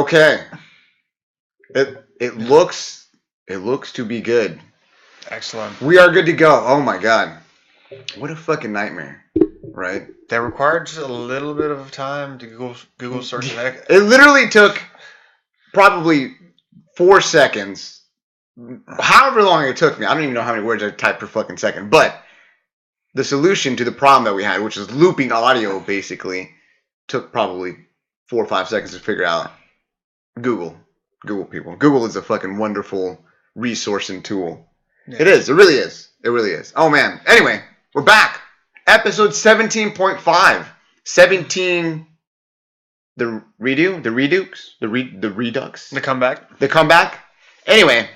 Okay. It looks to be good. Excellent. We are good to go. Oh my god. What a fucking nightmare. Right? That required just a little bit of time to Google search that. It literally took probably 4 seconds. However long it took me. I don't even know how many words I typed per fucking second. But the solution to the problem that we had, which is looping audio basically, took probably 4 or 5 seconds to figure out. Google, people. Google is a fucking wonderful resource and tool. Yeah. It is. It really is. It really is. Oh man. Anyway, we're back. Episode 17.5. 17. The redo. The redux. The redux. The comeback. The comeback. Anyway,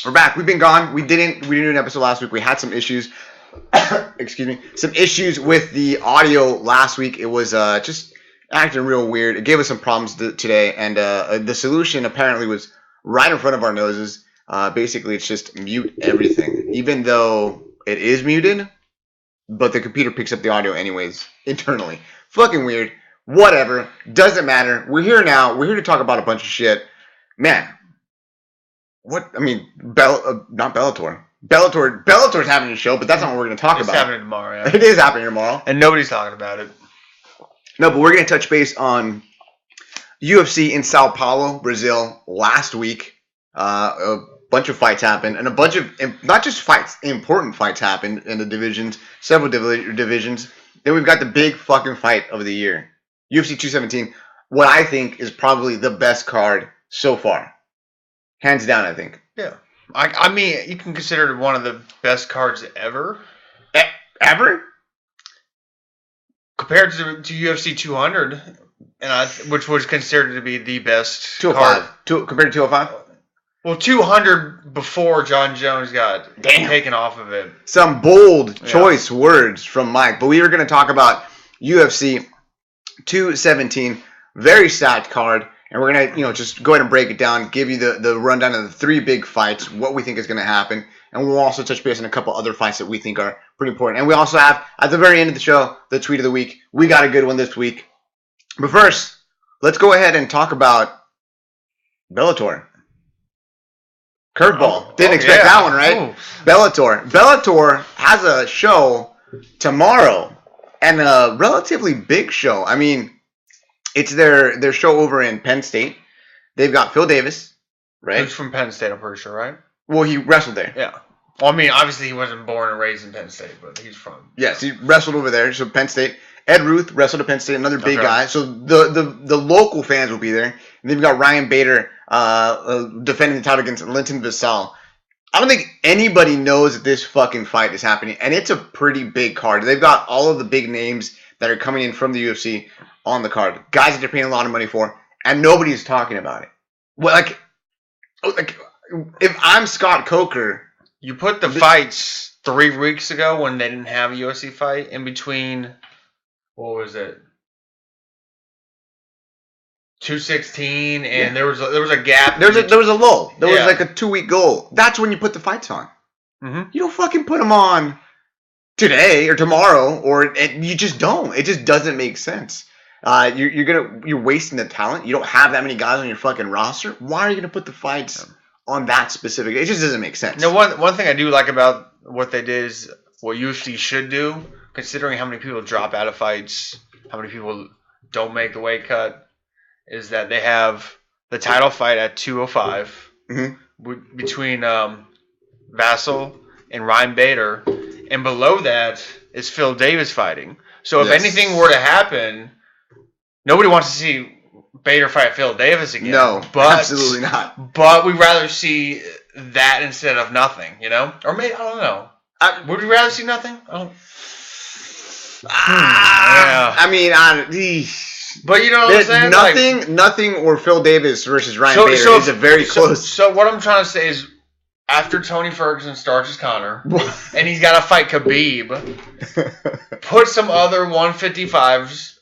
we're back. We've been gone. We didn't do an episode last week. We had some issues. Excuse me. Some issues with the audio last week. It was just acting real weird. It gave us some problems today, and the solution apparently was right in front of our noses. Basically, it's just mute everything, even though it is muted, but the computer picks up the audio anyways, internally. Fucking weird. Whatever. Doesn't matter. We're here now. We're here to talk about a bunch of shit. Man. What? I mean, not Bellator. Bellator's having a show, but that's not what we're going to talk about. It's happening tomorrow, yeah. It is happening tomorrow. And nobody's talking about it. No, but we're going to touch base on UFC in Sao Paulo, Brazil, last week. A bunch of fights happened, and a bunch of, not just fights, important fights happened in the divisions, several divisions. Then we've got the big fucking fight of the year. UFC 217, what I think is probably the best card so far. Hands down, I think. Yeah. I mean, you can consider it one of the best cards ever. Ever? Compared to UFC 200, which was considered to be the best 205. Compared to 205? Well, 200 before John Jones got taken off of it. Some bold choice words from Mike. But we are going to talk about UFC 217. Very stacked card. And we're going to, just go ahead and break it down, give you the rundown of the 3 big fights, what we think is going to happen. And we'll also touch base on a couple other fights that we think are pretty important. And we also have, at the very end of the show, the tweet of the week. We got a good one this week. But first, let's go ahead and talk about Bellator. Curveball. Didn't expect that one, right? Ooh. Bellator has a show tomorrow. And a relatively big show. I mean, it's their show over in Penn State. They've got Phil Davis, right? He's from Penn State, I'm pretty sure, right? Well, he wrestled there. Yeah. Well, I mean, obviously he wasn't born and raised in Penn State, but he's from. Yes, he wrestled over there. So Penn State. Ed Ruth wrestled at Penn State, another big guy. So the local fans will be there. And then you've got Ryan Bader defending the title against Linton Vassell. I don't think anybody knows that this fucking fight is happening, and it's a pretty big card. They've got all of the big names that are coming in from the UFC on the card. Guys that they're paying a lot of money for, and nobody's talking about it. Well, like if I'm Scott Coker, you put the fights 3 weeks ago when they didn't have a UFC fight in between. What was it? 216, and there was a gap. There was a lull. There was like a 2-week goal. That's when you put the fights on. Mm-hmm. You don't fucking put them on today or tomorrow, or you just don't. It just doesn't make sense. You're wasting the talent. You don't have that many guys on your fucking roster. Why are you gonna put the fights on that specific? It just doesn't make sense. Now, one thing I do like about what they did is what UFC should do, considering how many people drop out of fights, how many people don't make the weight cut, is that they have the title fight at 205 between Vassell and Ryan Bader, and below that is Phil Davis fighting. So if anything were to happen, nobody wants to see Bader fight Phil Davis again. No, absolutely not. But we'd rather see that instead of nothing, Or maybe, I don't know. Would we rather see nothing? I mean, but you know what I'm saying? Nothing or Phil Davis versus Ryan Bader is a very close. So what I'm trying to say is, after Tony Ferguson starts his Conor, and he's got to fight Khabib, put some other 155s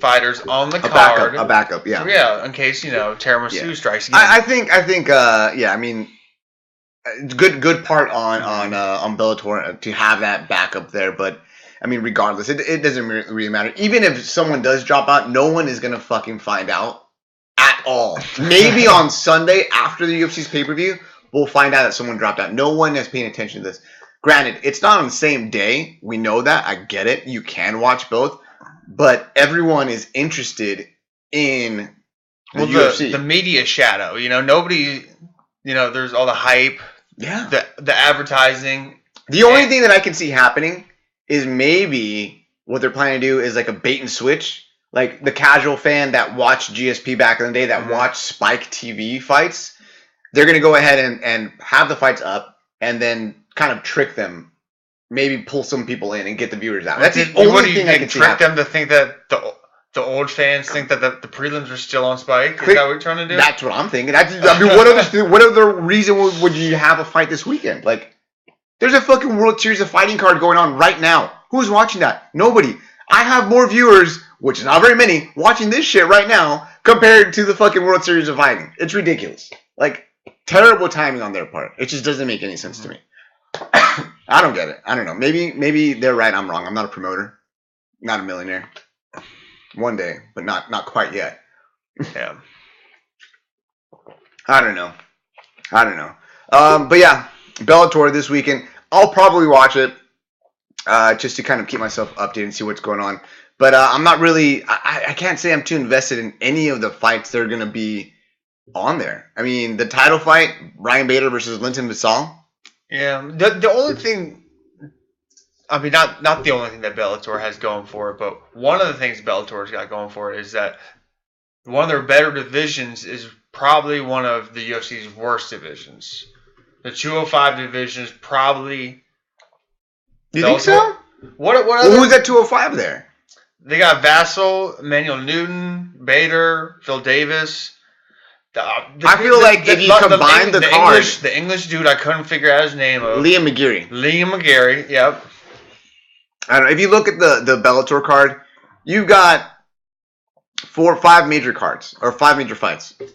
fighters on the card. A backup, yeah. Yeah, in case, Tiramisu strikes again. I think, I mean, good part on Bellator to have that backup there, but I mean, regardless, it doesn't really matter. Even if someone does drop out, no one is gonna fucking find out at all. Maybe on Sunday after the UFC's pay-per-view, we'll find out that someone dropped out. No one is paying attention to this. Granted, it's not on the same day. We know that. I get it. You can watch both. But everyone is interested in the UFC. The media shadow. Nobody, there's all the hype. Yeah. The advertising. The only thing that I can see happening is maybe what they're planning to do is like a bait and switch. Like the casual fan that watched GSP back in the day, that watched Spike TV fights, they're going to go ahead and have the fights up and then kind of trick them. Maybe pull some people in and get the viewers out. That's the only thing I can see. Trick them to think that the old fans think that the prelims are still on Spike? Is that what you're trying to do? That's what I'm thinking. What other reason would you have a fight this weekend? Like, there's a fucking World Series of Fighting card going on right now. Who's watching that? Nobody. I have more viewers, which is not very many, watching this shit right now compared to the fucking World Series of Fighting. It's ridiculous. Like, terrible timing on their part. It just doesn't make any sense to me. I don't get it. I don't know. Maybe they're right. I'm wrong. I'm not a promoter. Not a millionaire. One day, but not quite yet. Yeah. I don't know. But yeah, Bellator this weekend. I'll probably watch it just to kind of keep myself updated and see what's going on. But I'm not really. I can't say I'm too invested in any of the fights that are going to be on there. I mean, the title fight, Ryan Bader versus Linton Vassal. Yeah. The only thing. I mean, not the only thing that Bellator has going for it, but one of the things Bellator's got going for it is that one of their better divisions is probably one of the UFC's worst divisions. The 205 division is probably. You think so? What other? Who's at 205 there? They got Vassal, Emmanuel Newton, Bader, Phil Davis. I feel like if you combine the card, the English dude, I couldn't figure out his name. Liam McGarry. Yep. I don't know. If you look at the Bellator card, you've got 4 or 5 major cards, or 5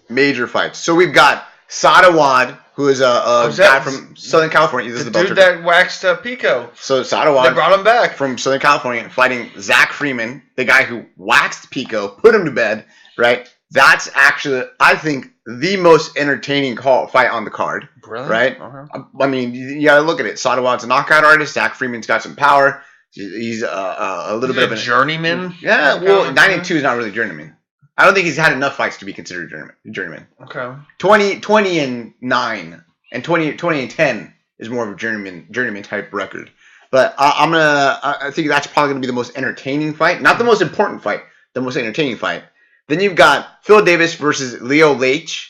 major fights. So we've got Sadawad, who is a guy from Southern California. This is the dude that waxed Pico. So Sadawad, they brought him back from Southern California, fighting Zach Freeman, the guy who waxed Pico, put him to bed. Right? That's actually, I think, the most entertaining fight on the card. Really? Right? Uh-huh. I mean, you gotta look at it. Sadawad's a knockout artist. Zach Freeman's got some power. He's a little bit of a journeyman. Yeah, well, 92 is not really journeyman. I don't think he's had enough fights to be considered journeyman. Okay. 20 and 9 and 20 and 10 is more of a journeyman type record. But I think that's probably going to be the most entertaining fight. Not the most important fight, the most entertaining fight. Then you've got Phil Davis versus Leo Leite.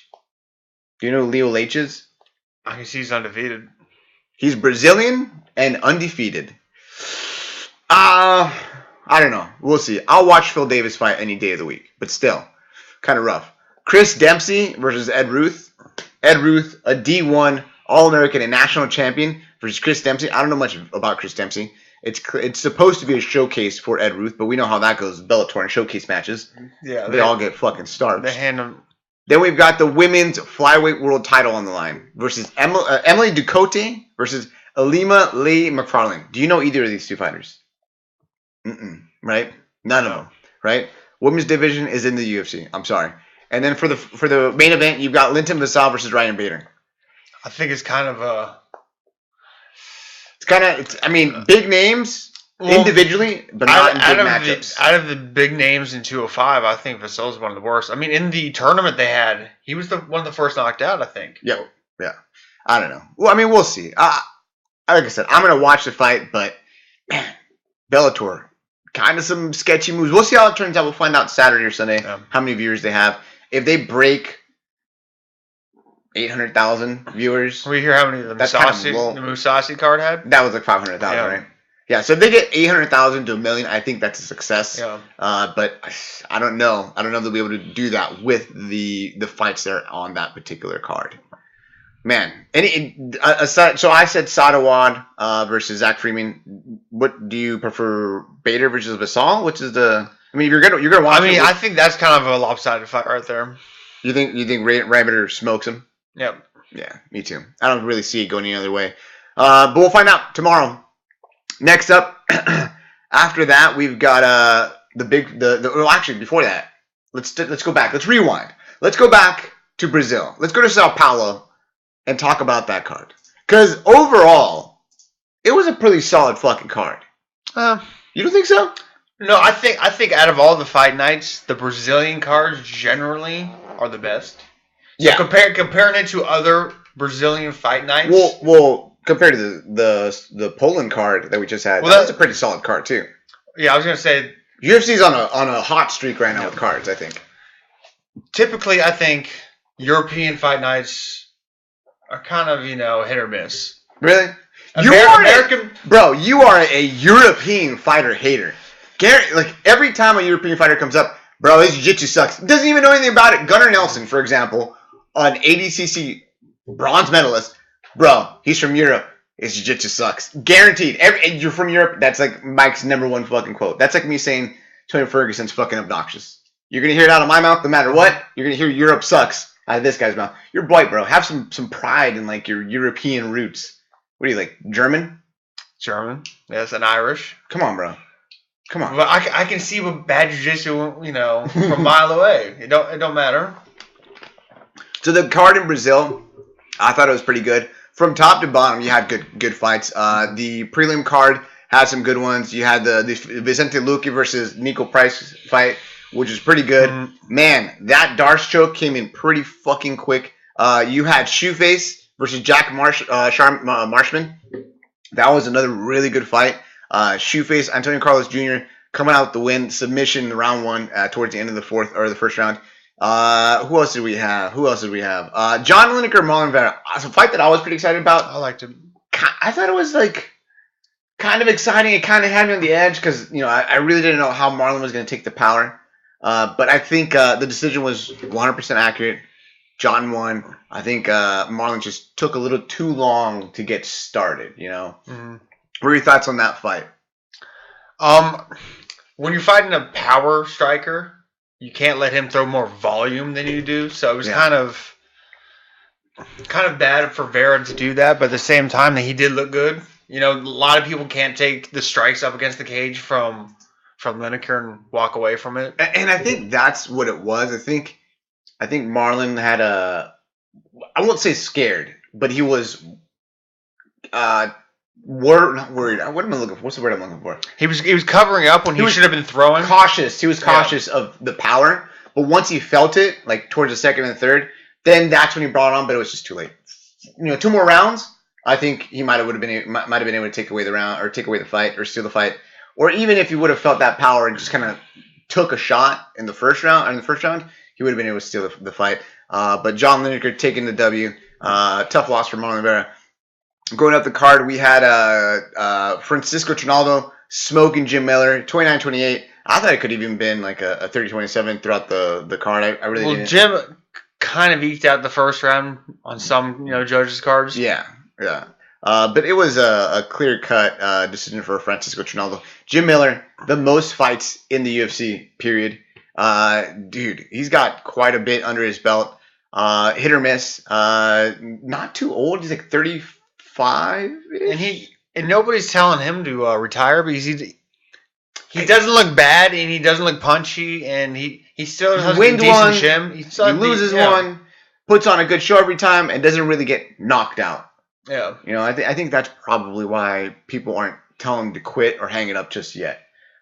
Do you know who Leo Leite is? I can see he's undefeated. He's Brazilian and undefeated. I don't know. We'll see. I'll watch Phil Davis fight any day of the week, but still, kind of rough. Chris Dempsey versus Ed Ruth. Ed Ruth, a D1 All-American and national champion versus Chris Dempsey. I don't know much about Chris Dempsey. It's supposed to be a showcase for Ed Ruth, but we know how that goes. Bellator and showcase matches. Yeah, they all get fucking starved. They hand them. Then we've got the women's flyweight world title on the line versus Emily Ducote versus Alima Lee McFarlane. Do you know either of these two fighters? Right? None of them. Right? Women's division is in the UFC. I'm sorry. And then for the main event, you've got Linton Vassal versus Ryan Bader. I think it's kind of a. Big names individually, but not in big matchups. Out of the big names in 205, I think Vassal's one of the worst. I mean, in the tournament they had, he was one of the first knocked out, I think. Yeah. I don't know. Well, I mean, we'll see. Like I said, I'm going to watch the fight, but man, Bellator, kind of some sketchy moves. We'll see how it turns out. We'll find out Saturday or Sunday how many viewers they have. If they break 800,000 viewers. We hear how many the Musasi card had? That was like 500,000, right? Yeah, so if they get 800,000 to 1 million, I think that's a success. Yeah. But I don't know. I don't know if they'll be able to do that with the fights that are on that particular card. Man, so I said Sadawad versus Zach Freeman. What do you prefer, Bader versus Vassal? Which is the? I mean, you're gonna watch. I mean, I think that's kind of a lopsided fight right there. You think Ryan Bader smokes him? Yep. Yeah, me too. I don't really see it going any other way. But we'll find out tomorrow. Next up, after that, we've got actually before that, let's go back. Let's rewind. let's go back to Brazil. Let's go to Sao Paulo and talk about that card. Because overall, it was a pretty solid fucking card. You don't think so? No, I think out of all the fight nights, the Brazilian cards generally are the best. So comparing it to other Brazilian fight nights. Well, compared to the Poland card that we just had, that's a pretty solid card too. Yeah, I was gonna say UFC's on a hot streak right now with cards. I think. Typically, I think European fight nights are kind of hit or miss. Really? You are a European fighter hater. Like every time a European fighter comes up, bro, his jiu-jitsu sucks. Doesn't even know anything about it. Gunnar Nelson, for example, an ADCC bronze medalist, bro, he's from Europe. His jiu-jitsu sucks. Guaranteed. You're from Europe. That's like Mike's #1 fucking quote. That's like me saying Tony Ferguson's fucking obnoxious. You're gonna hear it out of my mouth no matter what. You're gonna hear Europe sucks out of this guy's mouth. You're white, bro. Have some pride in like your European roots. What are you like? German? German. Yes, and Irish. Come on, bro. Come on. But I can see what bad jiu-jitsu, from a mile away. It don't matter. So the card in Brazil, I thought it was pretty good. From top to bottom, you had good fights. The prelim card had some good ones. You had the Vicente Luque versus Nico Price fight, which was pretty good. Mm-hmm. Man, that Darce choke came in pretty fucking quick. You had Shoeface versus Jack Marshman. That was another really good fight. Shoeface, Antonio Carlos Jr. coming out with the win, submission in round 1 towards the end of the first round. Who else did we have? John Lineker, Marlon Vera. It's a fight that I was pretty excited about. I liked him. I thought it was like kind of exciting. It kind of had me on the edge because I really didn't know how Marlon was going to take the power. But I think the decision was 100% accurate. John won. I think Marlon just took a little too long to get started. Mm-hmm. What are your thoughts on that fight? When you're fighting a power striker, you can't let him throw more volume than you do. So it was kind of bad for Vera to do that, but at the same time, he did look good. A lot of people can't take the strikes up against the cage from Lineker and walk away from it. And I think that's what it was. I think Marlon had I won't say scared, but he was not worried. What am I looking for? What's the word I'm looking for? He was covering up when he should have been throwing. Cautious. He was cautious of the power, but once he felt it, like towards the second and third, then that's when he brought it on. But it was just too late. 2 more rounds, I think he might have been able to take away the round or take away the fight or steal the fight, or even if he would have felt that power and just kind of took a shot in the first round, he would have been able to steal the fight. But John Lineker taking the W. Tough loss for Marlon Vera. Going up the card, we had Francisco Trinaldo smoking Jim Miller, 29-28. I thought it could have even been like a 30-27 throughout the card. I really didn't. Jim kind of eked out the first round on some judges' cards. Yeah. But it was a clear-cut decision for Francisco Trinaldo. Jim Miller, the most fights in the UFC, period. Dude, he's got quite a bit under his belt. Hit or miss. Not too old. He's like 35. And nobody's telling him to retire because he doesn't look bad and he doesn't look punchy and he still has a decent gym. He loses one, puts on a good show every time, and doesn't really get knocked out. Yeah. I think that's probably why people aren't telling him to quit or hang it up just yet.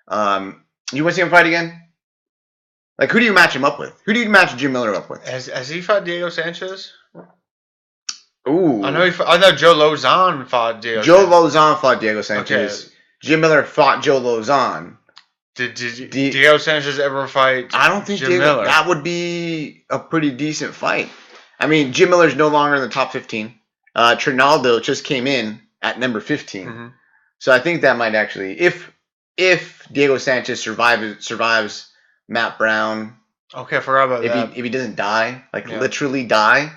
You want to see him fight again? Like, who do you match him up with? Who do you match Jim Miller up with? Has he fought Diego Sanchez? Ooh. I know Joe Lozon fought Diego. Lozon fought Diego Sanchez. Okay. Jim Miller fought Joe Lozon. Did Diego Sanchez ever fight? I don't think Jim Miller. That would be a pretty decent fight. I mean, Jim Miller's no longer in the top 15. Trinaldo just came in at number 15. Mm-hmm. So I think that might actually, if Diego Sanchez survives Matt Brown. Okay, I forgot about that. If he doesn't die, literally die,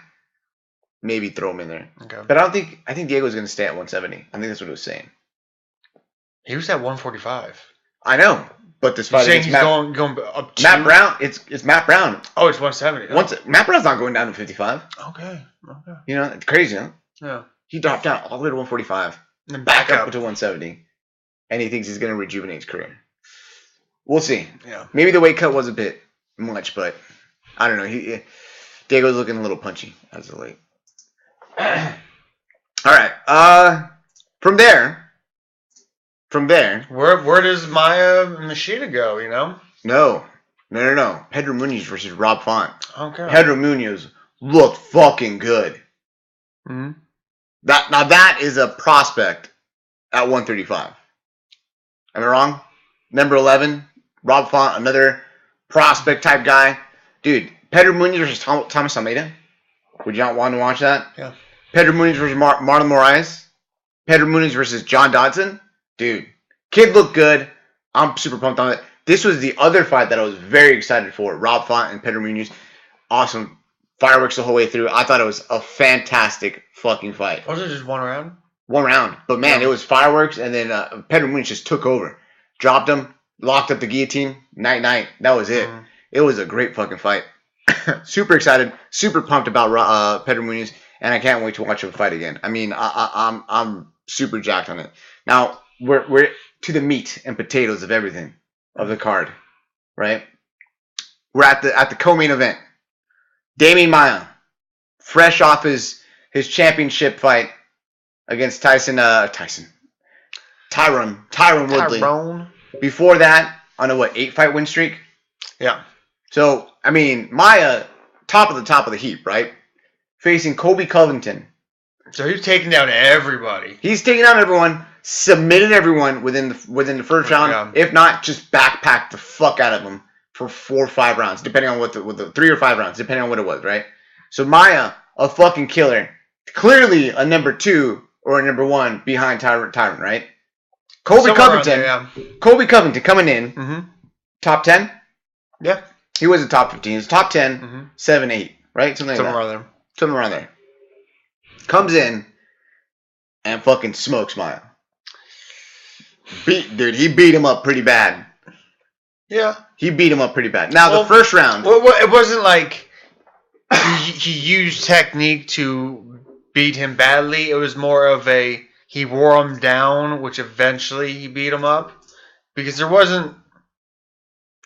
maybe throw him in there. Okay. But I think Diego's going to stay at 170. I think that's what it was saying. He was at 145. I know, but this fight is going up to Matt Brown. It's Matt Brown. Oh, it's 170. Oh. Matt Brown's not going down to 55. Okay. It's crazy, huh? Yeah. He dropped down all the way to 145, and then back up to 170, and he thinks he's going to rejuvenate his career. We'll see. Yeah. Maybe the weight cut was a bit much, but I don't know. Diego's looking a little punchy as of late. All right. From there. Where does Maya Machida go? You know? No. Pedro Munoz versus Rob Font. Okay. Pedro Munoz looked fucking good. Mm-hmm. That is a prospect at 135. Am I wrong? Number 11, Rob Font, another prospect type guy. Dude, Pedro Munoz versus Thomas Almeida. Would you not want to watch that? Yeah. Pedro Munoz versus Marlon Moraes. Pedro Munoz versus John Dodson. Dude, kid looked good. I'm super pumped on it. This was the other fight that I was very excited for. Rob Font and Pedro Munoz. Awesome. Fireworks the whole way through. I thought it was a fantastic fucking fight. Was it just one round? One round. But man, It was fireworks, and then Pedro Munoz just took over. Dropped him, locked up the guillotine. Night. That was it. Mm. It was a great fucking fight. Super excited. Super pumped about Pedro Munoz, and I can't wait to watch him fight again. I mean, I'm super jacked on it. Now, we're to the meat and potatoes of everything, of the card, right? We're at the co-main event. Damian Maia, fresh off his championship fight against Tyron Woodley. Tyrone. Before that, on a 8-fight win streak? Yeah. So, I mean, Maia, top of the heap, right? Facing Colby Covington. So he's taking down everybody. He's taking down everyone, submitted everyone within the first round. Yeah. If not, just backpacked the fuck out of them for 4 or 5 rounds, depending on what the 3 or 5 rounds, depending on what it was, right? So Maia, a fucking killer. Clearly a number 2 or a number 1 behind Tyron, right? Colby Covington. There, yeah. Colby Covington coming in. Mm-hmm. Top 10? Yeah. He wasn't top 15. He was top 10, Mm-hmm. 7, 8, right? Something Somewhere like that. around there. Something around there. Comes in and fucking smokes Maia. He beat him up pretty bad. Yeah. He beat him up pretty bad. Now, the first round. Well, it wasn't like he used technique to beat him badly. It was more of he wore him down, which eventually he beat him up. Because there wasn't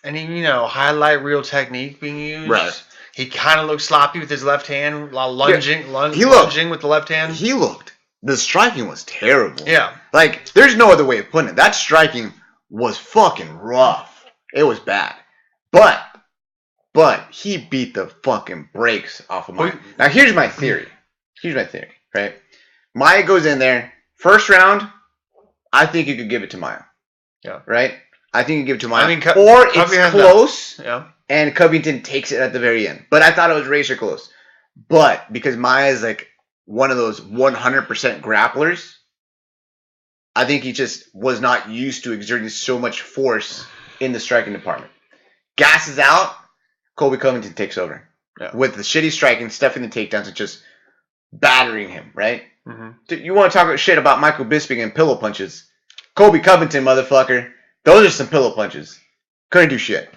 any, highlight reel technique being used. Right. He kind of looked sloppy with his left hand, lunging with the left hand. The striking was terrible. Yeah. Like, there's no other way of putting it. That striking was fucking rough. It was bad. But he beat the fucking brakes off of Maia. Now, here's my theory, right? Maia goes in there. First round, I think you could give it to Maia. Yeah. Right? I think you give it to Maia. I mean, or it's close. Yeah. And Covington takes it at the very end. But I thought it was razor close. But because Maia is like one of those 100% grapplers, I think he just was not used to exerting so much force in the striking department. Gasses out, Colby Covington takes over. Yeah. With the shitty striking, stuffing the takedowns, and just battering him, right? Mm-hmm. You want to talk shit about Michael Bisping and pillow punches. Colby Covington, motherfucker. Those are some pillow punches. Couldn't do shit.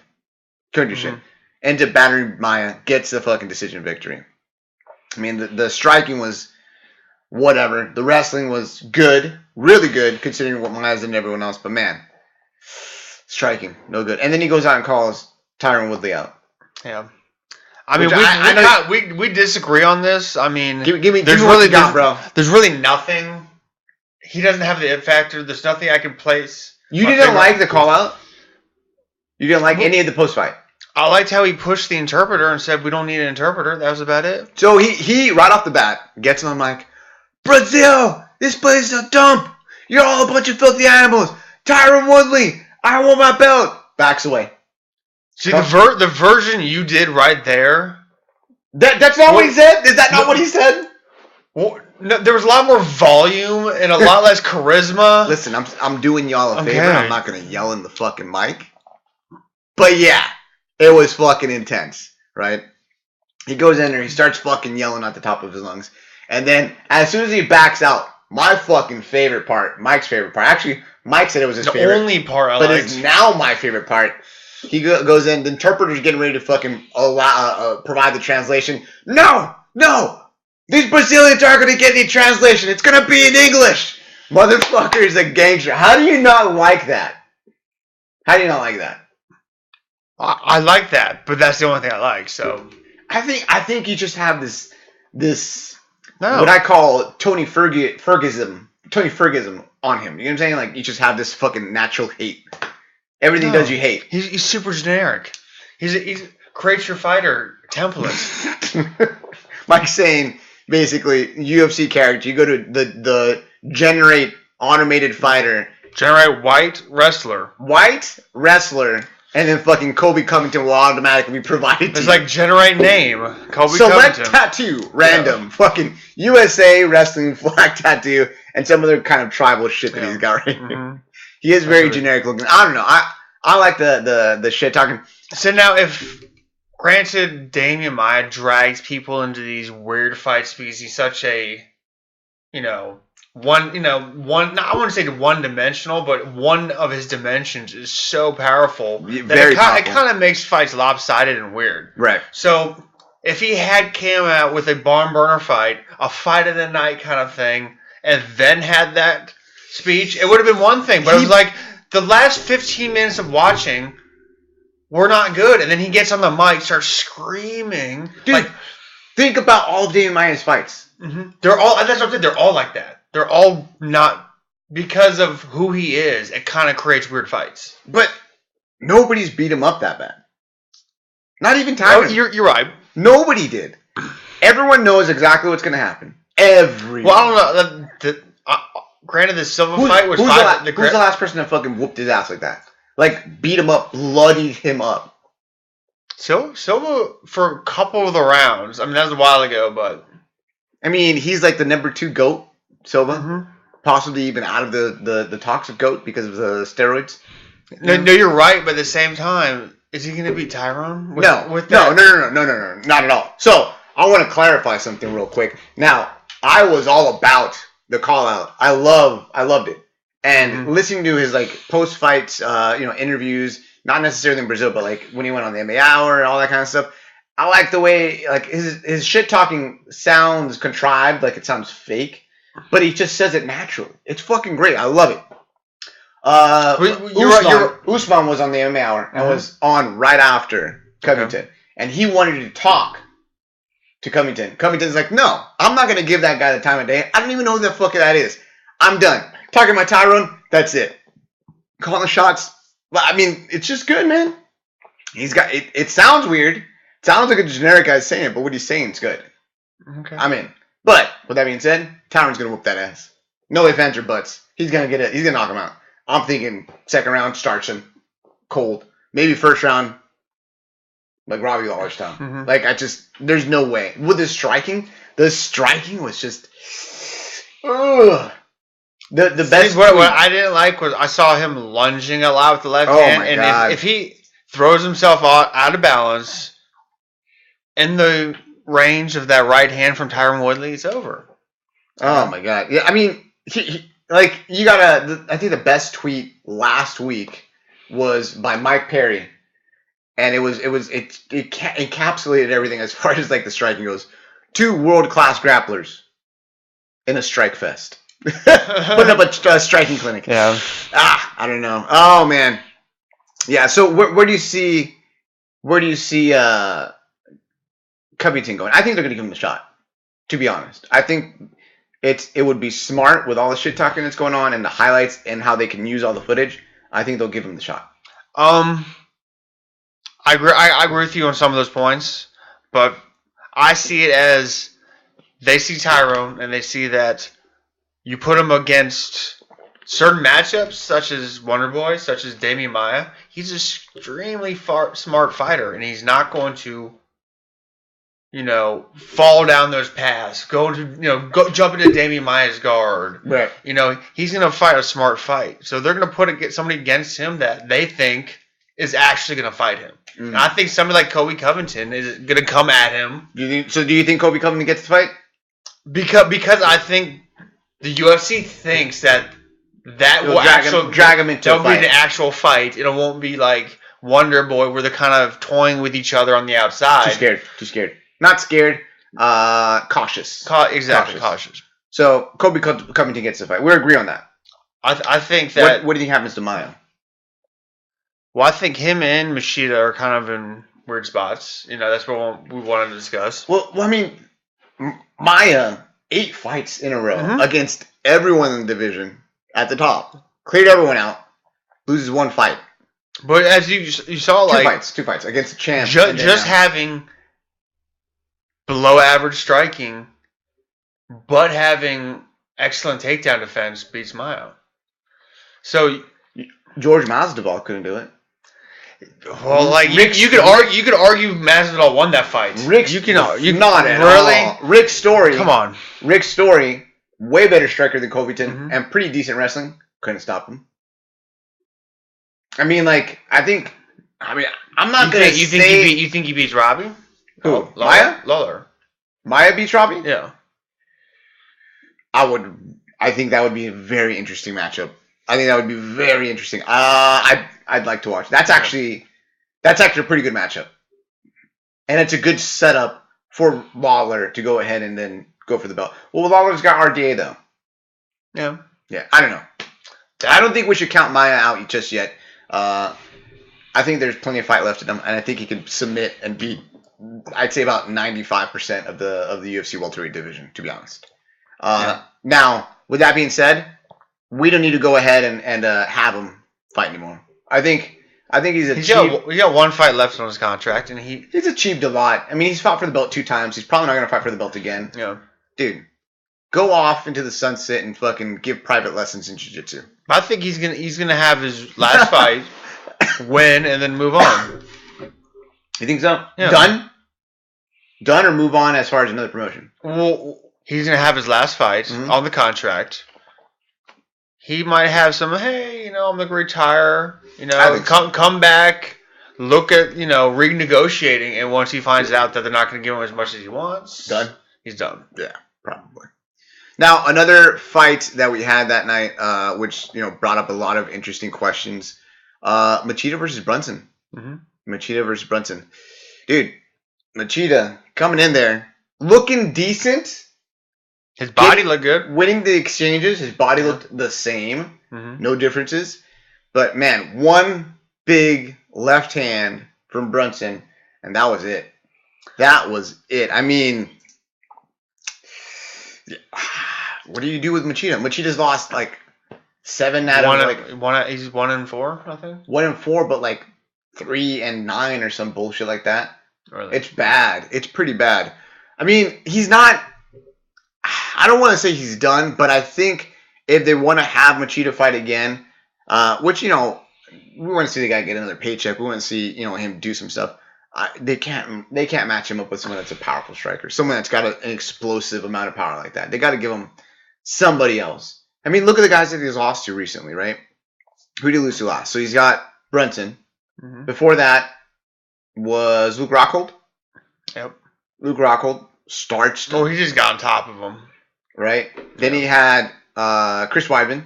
Ends up battering Maia, gets the fucking decision victory. I mean, the striking was whatever. The wrestling was good. Really good, considering what Maia's did and everyone else. But man, striking, no good. And then he goes out and calls Tyron Woodley out. Yeah. I mean, we disagree on this. I mean, give me what you got, bro. There's really nothing. He doesn't have the it factor. There's nothing I can place. You didn't like the call out? You didn't like any of the post fight? I liked how he pushed the interpreter and said, we don't need an interpreter. That was about it. So he right off the bat, gets on the mic. Brazil, this place is a dump. You're all a bunch of filthy animals. Tyron Woodley, I want my belt. Backs away. See, the version you did right there. That's not what he said? Is that not what he said? Well, no, there was a lot more volume and a lot less charisma. Listen, I'm doing y'all a favor. I'm not going to yell in the fucking mic. But yeah, it was fucking intense, right? He goes in there, he starts fucking yelling at the top of his lungs. And then, as soon as he backs out, my fucking favorite part, Mike's favorite part. Actually, Mike said it was his favorite. The only part I liked. But it's now my favorite part. He goes in, the interpreter's getting ready to fucking provide the translation. No! These Brazilians aren't going to get any translation. It's going to be in English. Motherfucker's a gangster. How do you not like that? I like that, but that's the only thing I like, so. I think you just have this No. what I call Fergism on him. You know what I'm saying? Like you just have this fucking natural hate. Everything he does you hate. He's super generic. He's create your fighter template. Mike's saying basically UFC character. You go to the generate automated fighter. Generate white wrestler, and then fucking Kobe Covington will automatically be provided to it's you. like generate name Kobe Select Covington. tattoo, random, fucking USA wrestling flag tattoo, and some other kind of tribal shit that he's got right here. Mm-hmm. He is very generic looking. I don't know. I like the shit talking. So now, if granted, Damian Maya drags people into these weird fights because he's such a, one, I wouldn't say one-dimensional, but one of his dimensions is so powerful that it kind of makes fights lopsided and weird. Right. So if he had came out with a barn burner fight, a fight of the night kind of thing, and then had that speech, it would have been one thing. But it was like the last 15 minutes of watching were not good, and then he gets on the mic, starts screaming. Dude, think about all of Damian Maya's fights. Mm-hmm. They're all. That's what I'm saying. They're all like that. They're all not because of who he is. It kind of creates weird fights. But nobody's beat him up that bad. Not even Tyron. Oh, you're right. Nobody did. Everyone knows exactly what's going to happen. Everyone. Well, I don't know. Granted, the Silva fight was who's the last person that fucking whooped his ass like that? Like, beat him up, bloodied him up. Silva, for a couple of the rounds, I mean, that was a while ago, but... I mean, he's like the number 2 GOAT, Silva. Mm-hmm. Possibly even out of the toxic GOAT because of the steroids. No, you're right, but at the same time, is he going to beat Tyrone? No, not at all. So, I want to clarify something real quick. Now, I was all about the call-out. I loved it. And listening to his, like, post-fights, interviews, not necessarily in Brazil, but, like, when he went on the MMA Hour and all that kind of stuff, I like the way, like, his shit-talking sounds contrived, like it sounds fake, but he just says it naturally. It's fucking great. I love it. Usman was on the MMA Hour and was on right after Covington. And he wanted to talk to Covington. Covington's like, no, I'm not going to give that guy the time of day. I don't even know who the fuck that is. I'm done. Talking about Tyrone, that's it. Calling the shots. Well, I mean, it's just good, man. He's got it. It sounds weird. Sounds like a generic guy saying it, but what he's saying is good. Okay. I'm in. But with that being said, Tyron's gonna whoop that ass. No ifs, ands, or buts. He's gonna get it. He's gonna knock him out. I'm thinking second round starts him cold. Maybe first round, like Robbie Lawler's time. Mm-hmm. Like there's no way. With the striking was just. Ugh. The best. What I didn't like was I saw him lunging a lot with the left hand, and God. If he throws himself out of balance in the range of that right hand from Tyron Woodley, it's over. Oh my God! Yeah, I mean, you gotta. I think the best tweet last week was by Mike Perry, and it encapsulated everything as far as like the striking goes. 2 world-class grapplers in a strike fest. Putting up a striking clinic. Yeah. I don't know. Oh man. Yeah. So where do you see Covington going? I think they're going to give him the shot. To be honest, I think it would be smart with all the shit talking that's going on and the highlights and how they can use all the footage. I think they'll give him the shot. I agree with you on some of those points, but I see it as they see Tyrone and they see that. You put him against certain matchups, such as Wonder Boy, such as Damian Maya. He's an extremely smart fighter, and he's not going to, fall down those paths. Go jump into Damian Maya's guard. Right. He's going to fight a smart fight. So they're going to get somebody against him that they think is actually going to fight him. Mm. And I think somebody like Kobe Covington is going to come at him. Do you think Kobe Covington gets the fight? Because I think the UFC thinks that will drag him into a fight. That'll be the actual fight. It won't be like Wonder Boy where they're kind of toying with each other on the outside. Too scared. Not scared. Cautious. Exactly, cautious. So Kobe Covington gets the fight. We agree on that. I think that. What do you think happens to Maya? Well, I think him and Machida are kind of in weird spots. That's what we wanted to discuss. Well, I mean, Maya 8 fights in a row against everyone in the division at the top, cleared everyone out, loses 1 fight. But as you saw, like 2 fights against the champ. Just having below average striking, but having excellent takedown defense beats Maya. So George Masvidal couldn't do it. Well, like you could argue Masvidal won that fight. Not at all. Rick's Story. Come on, Rick's Story, way better striker than Covington and pretty decent wrestling. Couldn't stop him. I mean, like I'm not gonna say. You think he beats Robbie? Who? Maya? Lawler. Maya beats Robbie? Yeah. I think that would be a very interesting matchup. I think that would be very interesting. I'd like to watch. That's actually a pretty good matchup, and it's a good setup for Lawler to go ahead and then go for the belt. Well, Lawler's got RDA though. Yeah. Yeah. I don't know. I don't think we should count Maya out just yet. I think there's plenty of fight left in him, and I think he could submit and beat. I'd say about 95% of the UFC welterweight division, to be honest. Now, with that being said, we don't need to go ahead and have him fight anymore. I think he's got 1 fight left on his contract, and he's achieved a lot. I mean, he's fought for the belt 2 times. He's probably not going to fight for the belt again. Yeah, dude, go off into the sunset and fucking give private lessons in jiu-jitsu. I think he's gonna have his last fight, win, and then move on. You think so? Yeah. Done or move on as far as another promotion? Well, he's gonna have his last fight on the contract. He might have some, hey, I'm gonna retire, come back, look at, renegotiating, and once he finds out that they're not gonna give him as much as he wants, he's done. Yeah, probably. Now, another fight that we had that night, which, brought up a lot of interesting questions, Machida versus Brunson. Machida versus Brunson. Dude, Machida coming in there, looking decent. His body looked good. Winning the exchanges, his body looked the same. No differences. But, man, 1 big left hand from Brunson, and that was it. That was it. I mean, what do you do with Machida? Machida's lost, 7 out of, he's 1-4, I think. 1-4, but, 3-9 or some bullshit like that. Really? It's bad. It's pretty bad. I mean, he's not... I don't want to say he's done, but I think if they want to have Machida fight again, which, we want to see the guy get another paycheck. We want to see, him do some stuff. They can't match him up with someone that's a powerful striker, someone that's got an explosive amount of power like that. They got to give him somebody else. I mean, look at the guys that he's lost to recently, right? Who did he lose to last? So he's got Brunson. Before that was Luke Rockhold. Yep. Luke Rockhold starched. Oh, he just got on top of him. Right? Then he had Chris Weidman.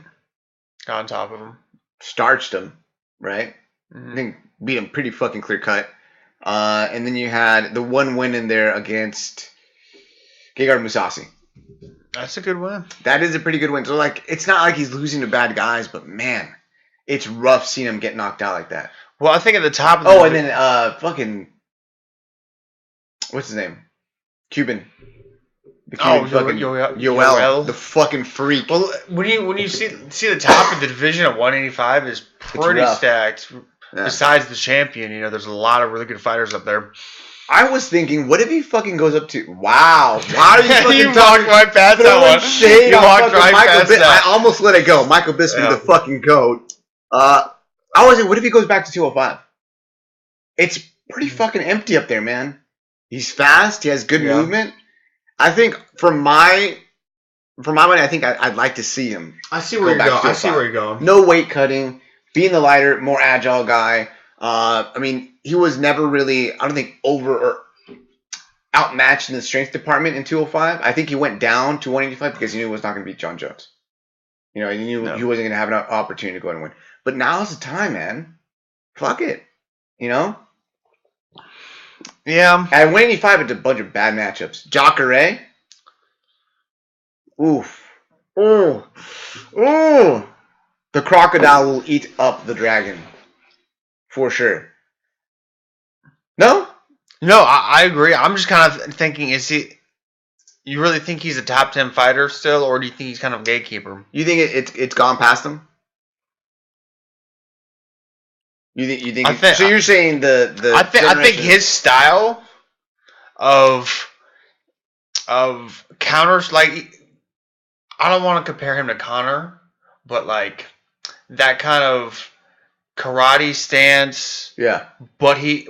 Got on top of him. Starched him. Right? I think beat him pretty fucking clear cut. And then you had the 1 win in there against Gegard Mousasi. That's a good win. That is a pretty good win. So, it's not like he's losing to bad guys, but, man, it's rough seeing him get knocked out like that. Well, I think at the top of the... Oh, and then fucking... What's his name? Cuban. The Cuban fucking Yoel. The fucking freak. Well, when you see the top of the division at 185 is pretty stacked. Yeah. Besides the champion, there's a lot of really good fighters up there. I was thinking, what if he fucking goes up to... Wow. Why are you fucking you walked right past that one. Shade you walked right past that. I almost let it go. Michael Bisping, the fucking GOAT. I was like, what if he goes back to 205? It's pretty fucking empty up there, man. He's fast. He has good movement. I think from my money, I think I'd like to see him. I see where you're going. No weight cutting, being the lighter, more agile guy. I mean, he was never really, I don't think, over or outmatched in the strength department in 205. I think he went down to 185 because he knew he was not going to beat John Jones. He knew he wasn't going to have an opportunity to go and win. But now's the time, man. Fuck it. Yeah. At 185, it's a bunch of bad matchups. Jacare. Oof. Ooh. Ooh. The crocodile will eat up the dragon. For sure. No? No, I agree. I'm just kind of thinking, is he? You really think he's a top 10 fighter still, or do you think he's kind of a gatekeeper? You think it's gone past him? You think I think. so? You're saying the I think his style of counters, like, I don't want to compare him to Connor, but like that kind of karate stance. Yeah. But he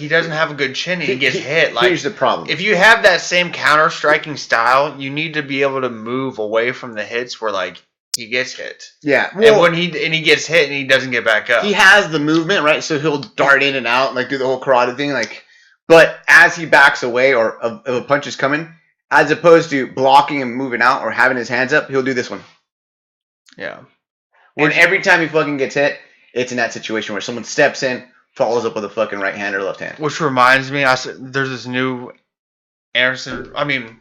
doesn't have a good chin and he gets hit. Like, here's the problem. If you have that same counter striking style, you need to be able to move away from the hits where like he gets hit. Yeah. Well, and when he gets hit and he doesn't get back up. He has the movement, right? So he'll dart in and out, like do the whole karate thing, like. But as he backs away or if a punch is coming, as opposed to blocking and moving out or having his hands up, he'll do this one. Yeah. And every time he fucking gets hit, it's in that situation where someone steps in, follows up with a fucking right hand or left hand. Which reminds me, there's this new Anderson. I mean,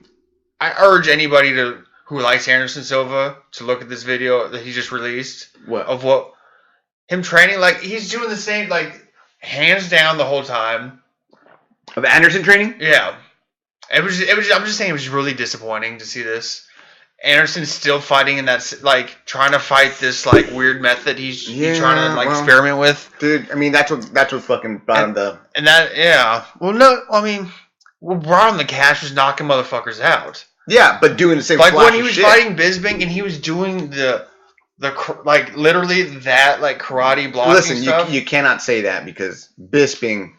I urge anybody who likes Anderson Silva to look at this video that he just released. Of what him training, like he's doing the same, like hands down the whole time. Of Anderson training? Yeah. It was. I'm just saying, it was really disappointing to see this. Anderson's still fighting in that, like, trying to fight this, like, weird method he's trying to, like, experiment with. Dude, I mean, that's what fucking brought him the... And that, yeah. Well, no, I mean, what brought him the cash was knocking motherfuckers out. Yeah, but doing the same like, when he was fighting Bisping and he was doing the like, literally that, like, karate blocking stuff. Listen, you cannot say that because Bisping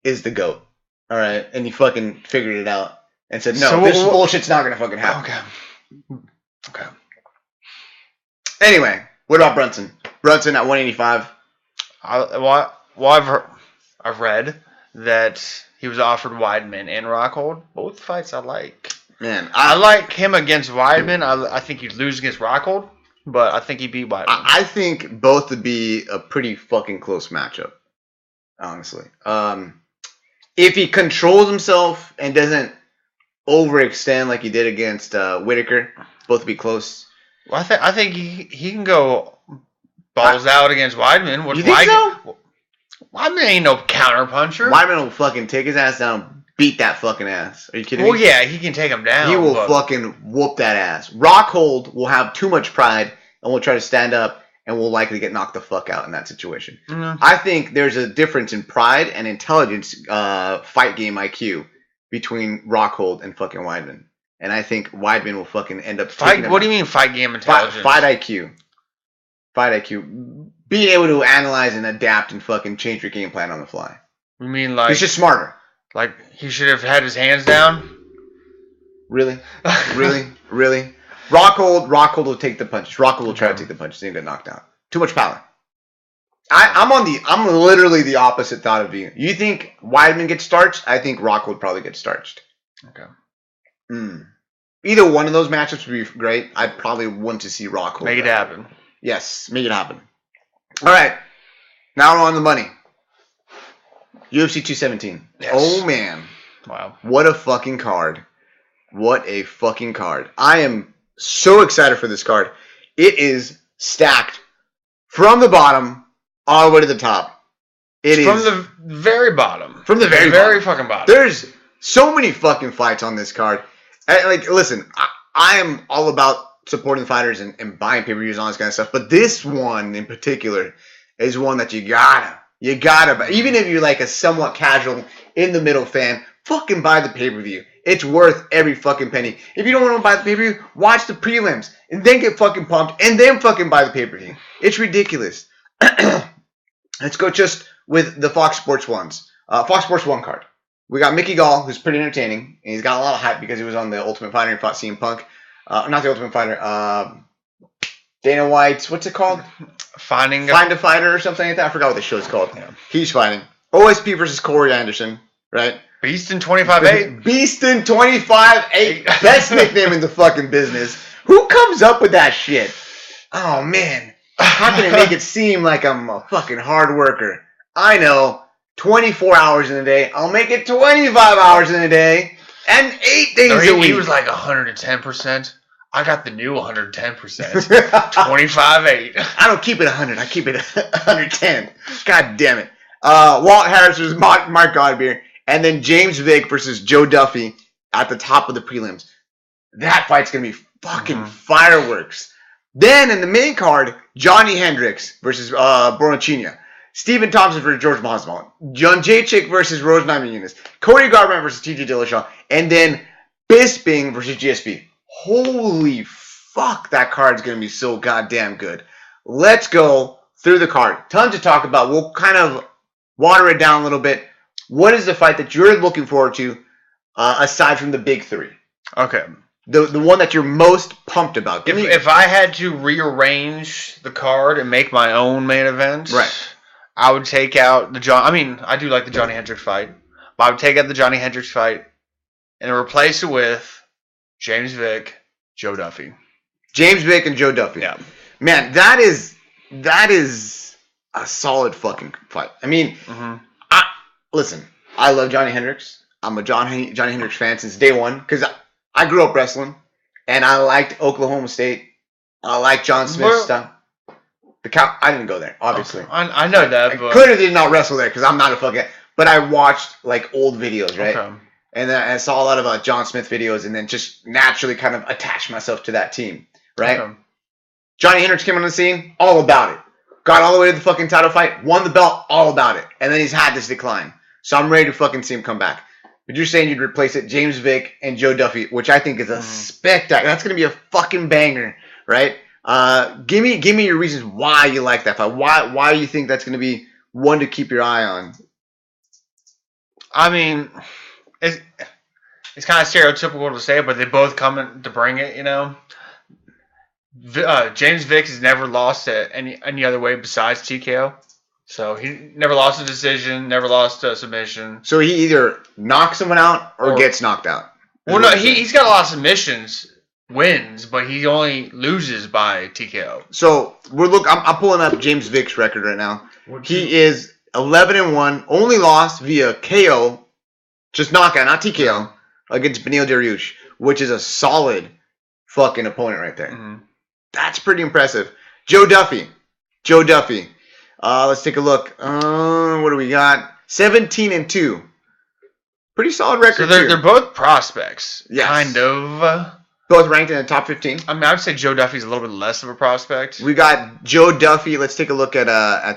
is the GOAT. All right? And he fucking figured it out and said, no, this bullshit's not going to fucking happen. Okay. Anyway, what about Brunson? Brunson at 185. I've read that he was offered Weidman and Rockhold. Both fights I like. Man, I like him against Weidman. I think he'd lose against Rockhold, but I think he'd beat Weidman. I think both would be a pretty fucking close matchup, honestly. If he controls himself and doesn't overextend like he did against Whitaker, both would be close. Well, I think he can go balls out against Weidman. You think so? Weidman ain't no counter puncher. Weidman will fucking take his ass down and beat that fucking ass. Are you kidding me? Well, yeah, he can take him down. He will fucking whoop that ass. Rockhold will have too much pride and will try to stand up and will likely get knocked the fuck out in that situation. Mm-hmm. I think there's a difference in pride and intelligence, fight game IQ between Rockhold and fucking Weidman. And I think Weidman will fucking end up fight. What do you mean fight game intelligence? Fight IQ. Fight IQ. Being able to analyze and adapt and fucking change your game plan on the fly. You mean like... He's just smarter. Like, he should have had his hands down? Really? Really? Rockhold will take the punches. Rockhold will try to take the punches and get knocked out. Too much power. I'm literally the opposite thought of you. You think Weidman gets starched? I think Rockhold probably gets starched. Okay. Either one of those matchups would be great. I'd probably want to see Rockhold. Make it happen. Yes, make it happen. All right. Now we're on the money. UFC 217. Yes. Oh, man. Wow. What a fucking card. What a fucking card. I am so excited for this card. It is stacked from the bottom all the way to the top. From the very bottom. From the very fucking bottom. There's so many fucking fights on this card. Like, listen, I am all about supporting fighters and buying pay-per-views and all this kind of stuff. But this one in particular is one that you gotta, even if you're like a somewhat casual, in the middle fan, fucking buy the pay-per-view. It's worth every fucking penny. If you don't want to buy the pay-per-view, watch the prelims and then get fucking pumped and then fucking buy the pay-per-view. It's ridiculous. Let's go just with the Fox Sports ones. Fox Sports 1 card. We got Mickey Gall, who's pretty entertaining. And he's got a lot of hype because he was on the Ultimate Fighter and fought CM Punk. Not the Ultimate Fighter. Dana White's, what's it called? Find a Fighter or something like that. I forgot what the show's called. Yeah. He's fighting. OSP versus Corey Anderson, right? Beast in 25-8. Beast in 25-8. Best nickname in the fucking business. Who comes up with that shit? Oh, man. How can it make it seem like I'm a fucking hard worker? I know. 24 hours in a day. I'll make it 25 hours in a day. And 8 days a week. He was like 110%. I got the new 110%. 25-8. I don't keep it 100. I keep it 110. God damn it. Walt Harris was Mark Godbeer. and then James Vick versus Joe Duffy at the top of the prelims. That fight's gonna be fucking fireworks. Then in the main card, Johnny Hendricks versus Bornacina. Stephen Thompson versus George Masvidal. John Jacek versus Rose Namajunas. Cody Garbrandt versus TJ Dillashaw. And then Bisping versus GSP. Holy fuck, that card's going to be so goddamn good. Let's go through the card. Tons to talk about. We'll kind of water it down a little bit. What is the fight that you're looking forward to aside from the big three? Okay. The one that you're most pumped about. If I had to rearrange the card and make my own main event, right, I would take out the John. I mean, I do like the Johnny Hendricks fight, but I would take out the Johnny Hendricks fight and replace it with James Vick, Joe Duffy. James Vick and Joe Duffy. Yeah, man, that is a solid fucking fight. I mean, listen, I love Johnny Hendricks. I'm a Johnny Hendricks fan since day one because I grew up wrestling, and I liked Oklahoma State. I liked John Smith's stuff. I didn't go there, obviously. Okay. I know that, but... I clearly did not wrestle there because I'm not a fucking... But I watched, like, old videos, right? Okay. And then I saw a lot of John Smith videos and then just naturally kind of attached myself to that team, right? Okay. Johnny Hendricks came on the scene, all about it. Got all the way to the fucking title fight, won the belt, all about it. And then he's had this decline. So I'm ready to fucking see him come back. But you're saying you'd replace it, James Vick and Joe Duffy, which I think is a spectacular. That's going to be a fucking banger, right? Give me your reasons why you like that fight. Why you think that's going to be one to keep your eye on? I mean, it's kind of stereotypical to say, but they both come in to bring it, you know. James Vick has never lost at any other way besides TKO. So he never lost a decision, never lost a submission. So he either knocks someone out or gets knocked out. Well, no, he's got a lot of submissions, wins, but he only loses by TKO. So I'm pulling up James Vick's record right now. He is 11-1, only lost via KO, just knockout, not TKO, against Beneil Dariush, which is a solid fucking opponent right there. Mm-hmm. That's pretty impressive. Joe Duffy. Let's take a look. What do we got? 17-2. Pretty solid record. So they're both prospects. Yes. Kind of. Both ranked in the top 15. I mean, I would say Joe Duffy's a little bit less of a prospect. We got Joe Duffy. Let's take a look at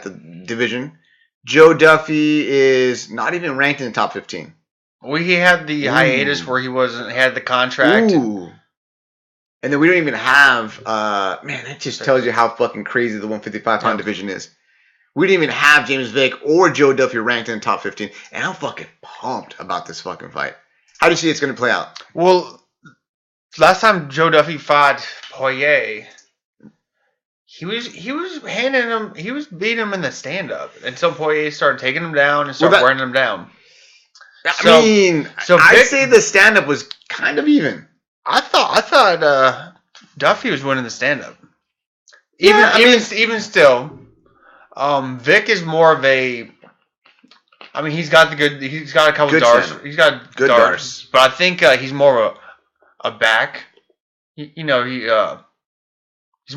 the division. Joe Duffy is not even ranked in the top 15. Well, he had the hiatus where he had the contract. Ooh. And then we don't even have, man, that just tells you how fucking crazy the 155-pound division is. We didn't even have James Vick or Joe Duffy ranked in the top 15. And I'm fucking pumped about this fucking fight. How do you see it's going to play out? Well, last time Joe Duffy fought Poirier, he was beating him in the stand-up until Poirier started taking him down and started wearing him down. I'd say the stand-up was kind of even. I thought Duffy was winning the stand-up. Even still, Vick is more of a. I mean, he's got a couple good darts. stand-up. He's got good darts, but I think he's more of a back. He's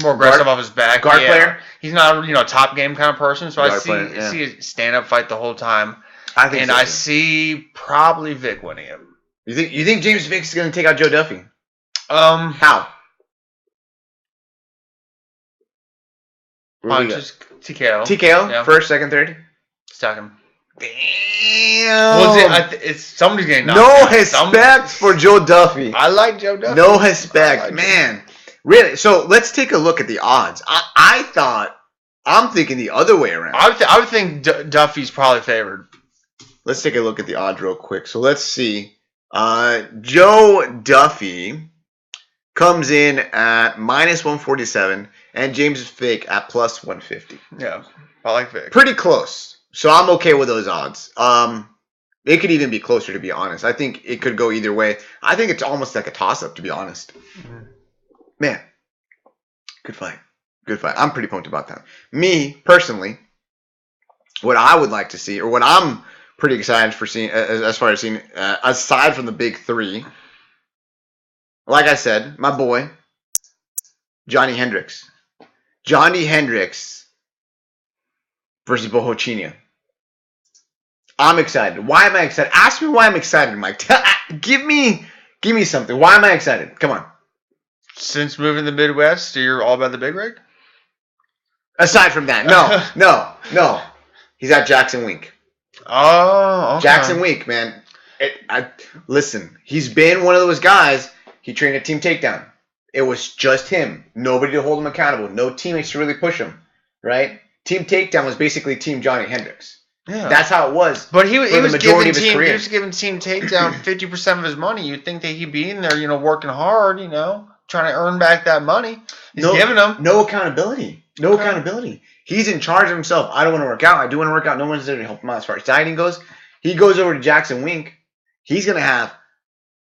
more aggressive off his back. Guard player. He's not a top game kind of person. So I see a stand-up fight the whole time. I see probably Vick winning it. You think James Vick's going to take out Joe Duffy? How? Just TKO. TKO? Yeah. First, second, third? Stuck him. Damn. Well, it's somebody's getting knocked out. No respect for Joe Duffy. I like Joe Duffy. No respect. Man. Really? So let's take a look at the odds. I'm thinking the other way around. I would think Duffy's probably favored. Let's take a look at the odds real quick. So let's see. Joe Duffy comes in at minus 147 and James Vick at plus 150. Yeah, I like Vick. Pretty close. So I'm okay with those odds. It could even be closer, to be honest. I think it could go either way. I think it's almost like a toss-up, to be honest. Mm-hmm. Man, good fight. I'm pretty pumped about that. Me, personally, what I would like to see, or what I'm pretty excited for seeing, as far as seeing, aside from the big three, like I said, my boy, Johnny Hendricks. Johnny Hendricks versus Bornacina. I'm excited. Why am I excited? Ask me why I'm excited, Mike. Give me something. Why am I excited? Come on. Since moving to the Midwest, you're all about the big rig? Aside from that, no. He's at Jackson Wink. Oh, okay. Jackson Wink, man. Listen, he's been one of those guys. He trained a Team Takedown. It was just him. Nobody to hold him accountable. No teammates to really push him. Right? Team Takedown was basically Team Johnny Hendricks. Yeah. That's how it was. But he was giving Team Team Takedown 50% of his money. You'd think that he'd be in there, working hard, trying to earn back that money. He's giving them. No accountability. Accountability. He's in charge of himself. I don't want to work out. I do want to work out. No one's there to help him out as far as dieting goes. He goes over to Jackson Wink. He's going to have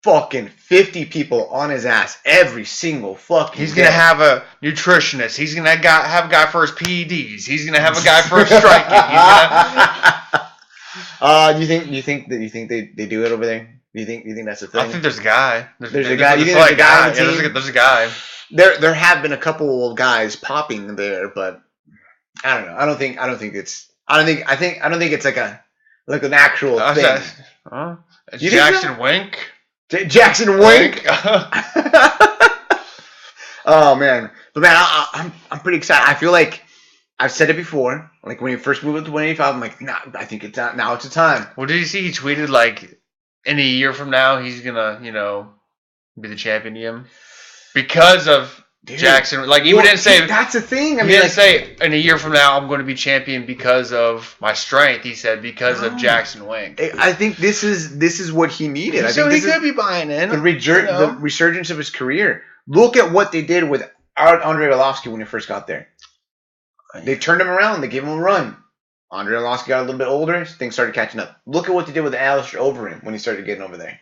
fucking 50 people on his ass every single fucking He's going to have a nutritionist. He's going to have a guy for his PEDs. He's going to have a guy for his striking. You think they do it over there? Do you think that's a thing? I think there's a guy. There's a guy. You think there's a guy on the team? Yeah, there's a guy. There have been a couple of guys popping there, but I don't know. I don't think it's like an actual thing. Jackson Wink. Jackson Wink. Oh man, but man, I'm pretty excited. I feel like I've said it before. Like when he first moved up to 185, I'm like, nah, I think it's now it's the time. Well, did you see he tweeted like in a year from now he's gonna be the champion again because of Jackson? Like he didn't say that's the thing. He didn't say in a year from now I'm going to be champion because of my strength. He said because of Jackson Wink. I think this is what he needed. So he could be buying in the resurgence of his career. Look at what they did with Andre Arlovsky when he first got there. They turned him around. They gave him a run. Andre Arlovsky got a little bit older. Things started catching up. Look at what they did with Alistair Overeem when he started getting over there.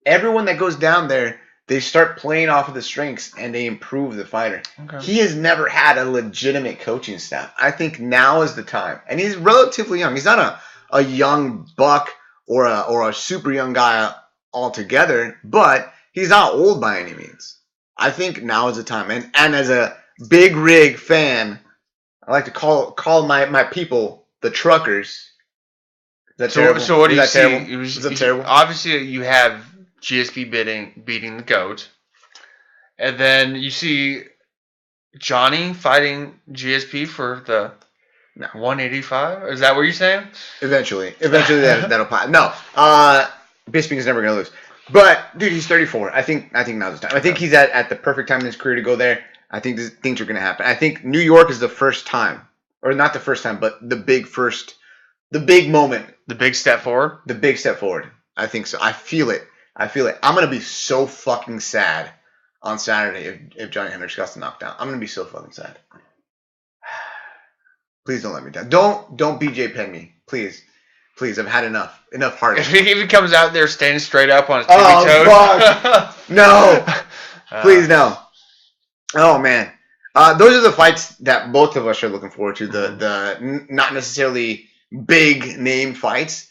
Everyone that goes down there, they start playing off of the strengths and they improve the fighter. Okay. He has never had a legitimate coaching staff. I think now is the time. And he's relatively young. He's not a young buck or a super young guy altogether, but he's not old by any means. I think now is the time. And as a big rig fan, I like to call my people the truckers. Is that terrible? So what do you see? Is that terrible? Obviously, you have GSP beating the GOAT. And then you see Johnny fighting GSP for the 185? Is that what you're saying? Eventually that'll pop. No. Bisping is never going to lose. But, dude, he's 34. I think now's the time. I think he's at the perfect time in his career to go there. I think things are going to happen. I think New York is the first time. Or not the first time, but the big moment. The big step forward? The big step forward. I think so. I feel it. I'm going to be so fucking sad on Saturday if Johnny Hendricks got knocked down. I'm going to be so fucking sad. Please don't let me down. Don't BJ Penn me. Please, I've had enough. Enough heartache. If he even comes out there standing straight up on his tippy toes. Fuck. No. Please, no. Oh, man. Those are the fights that both of us are looking forward to. The not necessarily big name fights.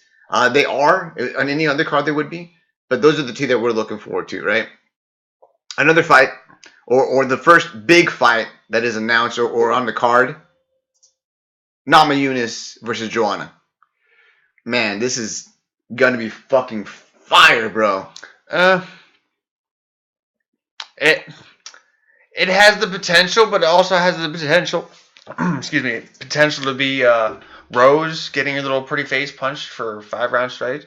They are. On any other card they would be. But those are the two that we're looking forward to, right? Another fight, or the first big fight that is announced or on the card, Namajunas versus Joanna. Man, this is gonna be fucking fire, bro. It has the potential, but it also has the potential. Potential to be Rose getting a little pretty face punched for 5 rounds straight.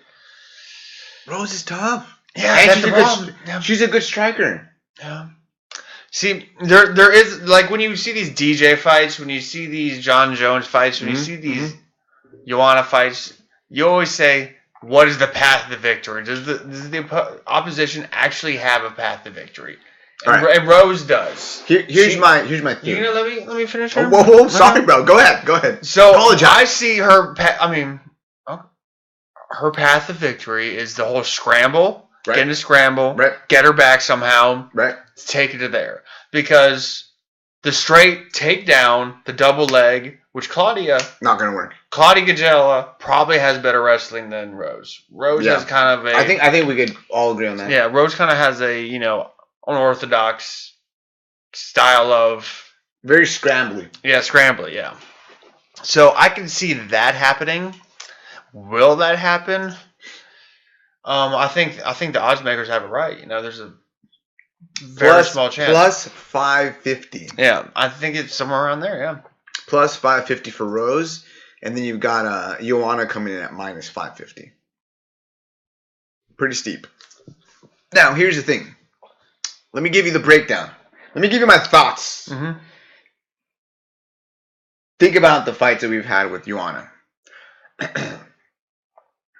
Rose is tough. Yeah, and she's a good striker. Yeah. See, there is, like, when you see these DJ fights, when you see these John Jones fights, when you see these Joanna fights, you always say, what is the path to victory? Does the opposition actually have a path to victory? And Rose does. Here's my theory. You gonna let me finish her? Whoa, sorry, bro. Go ahead. So I see her. Her path to victory is the whole scramble. Right. Get into scramble. Right. Get her back somehow. Right. Take it to there because the straight takedown, the double leg, which Claudia not gonna work. Claudia Gadelha probably has better wrestling than Rose. Rose has kind of a. I think we could all agree on that. Yeah, Rose kind of has a unorthodox style of very scrambly. Yeah, scrambly. Yeah. So I can see that happening. Will that happen? I think the odds makers have it right. There's a very small chance. Plus 550. Yeah, I think it's somewhere around there. Yeah. Plus 550 for Rose, and then you've got Joanna coming in at minus 550. Pretty steep. Now, here's the thing. Let me give you the breakdown. Let me give you my thoughts. Mm-hmm. Think about the fights that we've had with Joanna.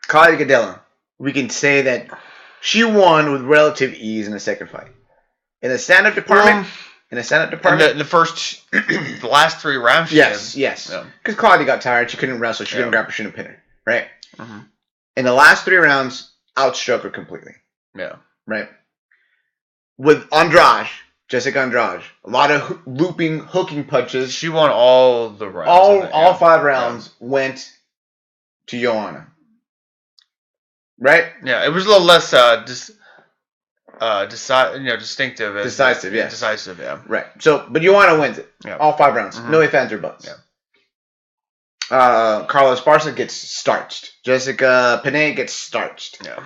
Claudia Gadelha, we can say that she won with relative ease in the second fight. In the stand-up department, in the first, the last 3 rounds. Yes. Because Claudia got tired, she couldn't wrestle, she couldn't grab her, she couldn't pin her, right? Mm-hmm. In the last 3 rounds, outstruck her completely. Yeah. Right. With Jessica Andrade, a lot of looping, hooking punches. She won all the rounds. All 5 rounds went to Joanna. Right? Yeah, it was a little less distinctive. Decisive, yeah. Decisive, yeah. Right. So, but Joanna wins it. Yeah. All 5 rounds. Mm-hmm. No ifs, ands, or buts. Yeah. Carla Esparza gets starched. Jessica Penne gets starched. Yeah.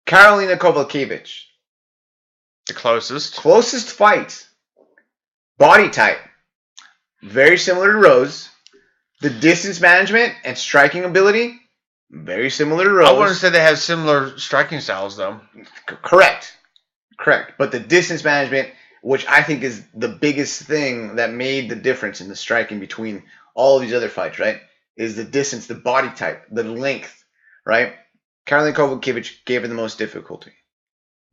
Karolina Kowalkiewicz. The closest. Closest fight. Body type. Very similar to Rose. The distance management and striking ability. Very similar to Rose. I wouldn't say they have similar striking styles, though. Correct. But the distance management, which I think is the biggest thing that made the difference in the striking between all of these other fights, right, is the distance, the body type, the length, right? Karolina Kowalkiewicz gave her the most difficulty.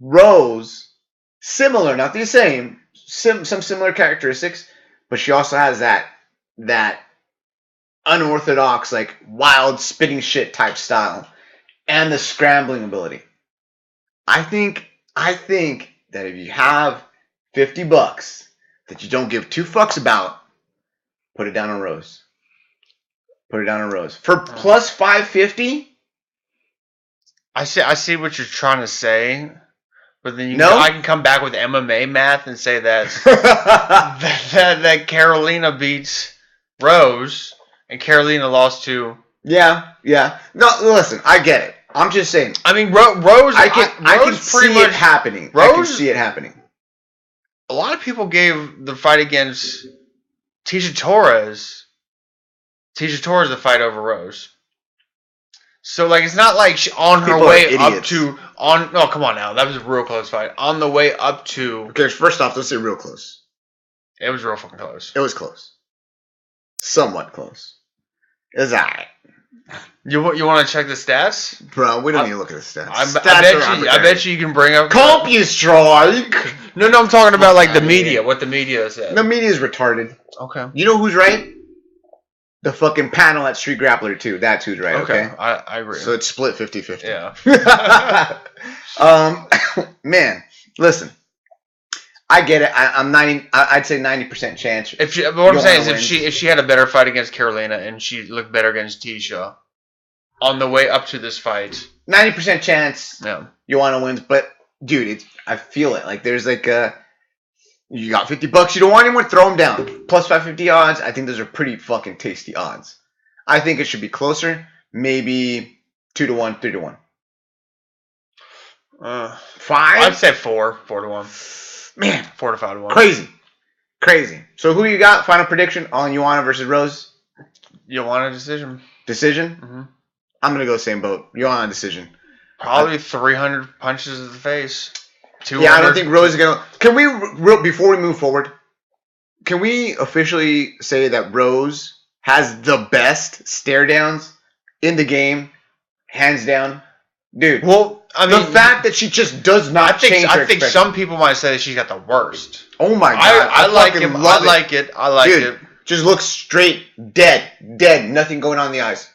Rose, similar, not the same, some similar characteristics, but she also has that unorthodox, like wild spitting shit type style, and the scrambling ability. I think that if you have $50 that you don't give 2 fucks about, put it down on Rose. For plus 550. I see what you're trying to say, but then I can come back with MMA math and say that that Carolina beats Rose and Carolina lost to. Yeah. No, listen, I get it. I'm just saying. I mean, Rose. I can see it happening. I can see it happening. A lot of people gave the fight against Tecia Torres the fight over Rose. So, like, it's not like she on her way up to no, come on now, that was a real close fight. On the way up to. Okay, first off, let's say real close. It was real fucking close. It was close. Somewhat close. It was alright. You want to check the stats? Bro, we don't need to look at the stats. I bet you can bring up... CompuStrike! No, I'm talking about, like, the media. What the media said. The media is retarded. Okay. You know who's right? The fucking panel at Street Grappler 2. That's who's right, okay? I agree. So it's split 50-50. Yeah. Man, listen. I get it. I'd say 90% chance. What I'm saying is if she had a better fight against Carolina and she looked better against Tecia on the way up to this fight, 90% chance. Yeah. Joanna wins, but dude, I feel it. Like there's like you got $50. You don't want anyone, throw them down. Plus 550 odds. I think those are pretty fucking tasty odds. I think it should be closer. Maybe 2-1, 3-1. 5? I'd say 4-1. Man, 4 to 5-1. Crazy. So who you got? Final prediction on Joanna versus Rose? Joanna decision. Decision? Mm-hmm. I'm gonna go same boat. Joanna decision. Probably 300 punches to the face. 200. Yeah, I don't think Rose is gonna. Can we before we move forward? Can we officially say that Rose has the best stare downs in the game, hands down, dude? Well. I mean, the fact that she just does not change her I think some people might say that she's got the worst. Oh my god! I like it. I like it. Just looks straight, dead, nothing going on in the eyes.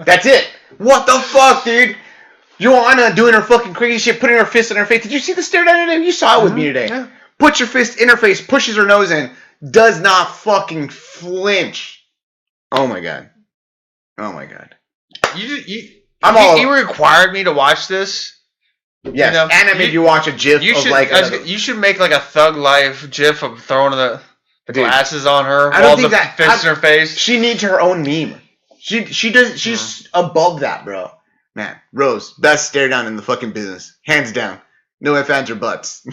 That's it. What the fuck, dude? Joanna doing her fucking crazy shit, putting her fist in her face. Did you see the stare down today? You saw it with me today. Yeah. Puts your fist in her face, pushes her nose in. Does not fucking flinch. Oh my god. You required me to watch this. Yes, You know, and I made you watch a GIF you of should like you should make like a Thug Life GIF of throwing the Dude, glasses on her I don't while think the that fist in her face. She needs her own meme. She does. She's above that, bro. Man, Rose, best stare down in the fucking business, hands down. No ifs, ands, or buts.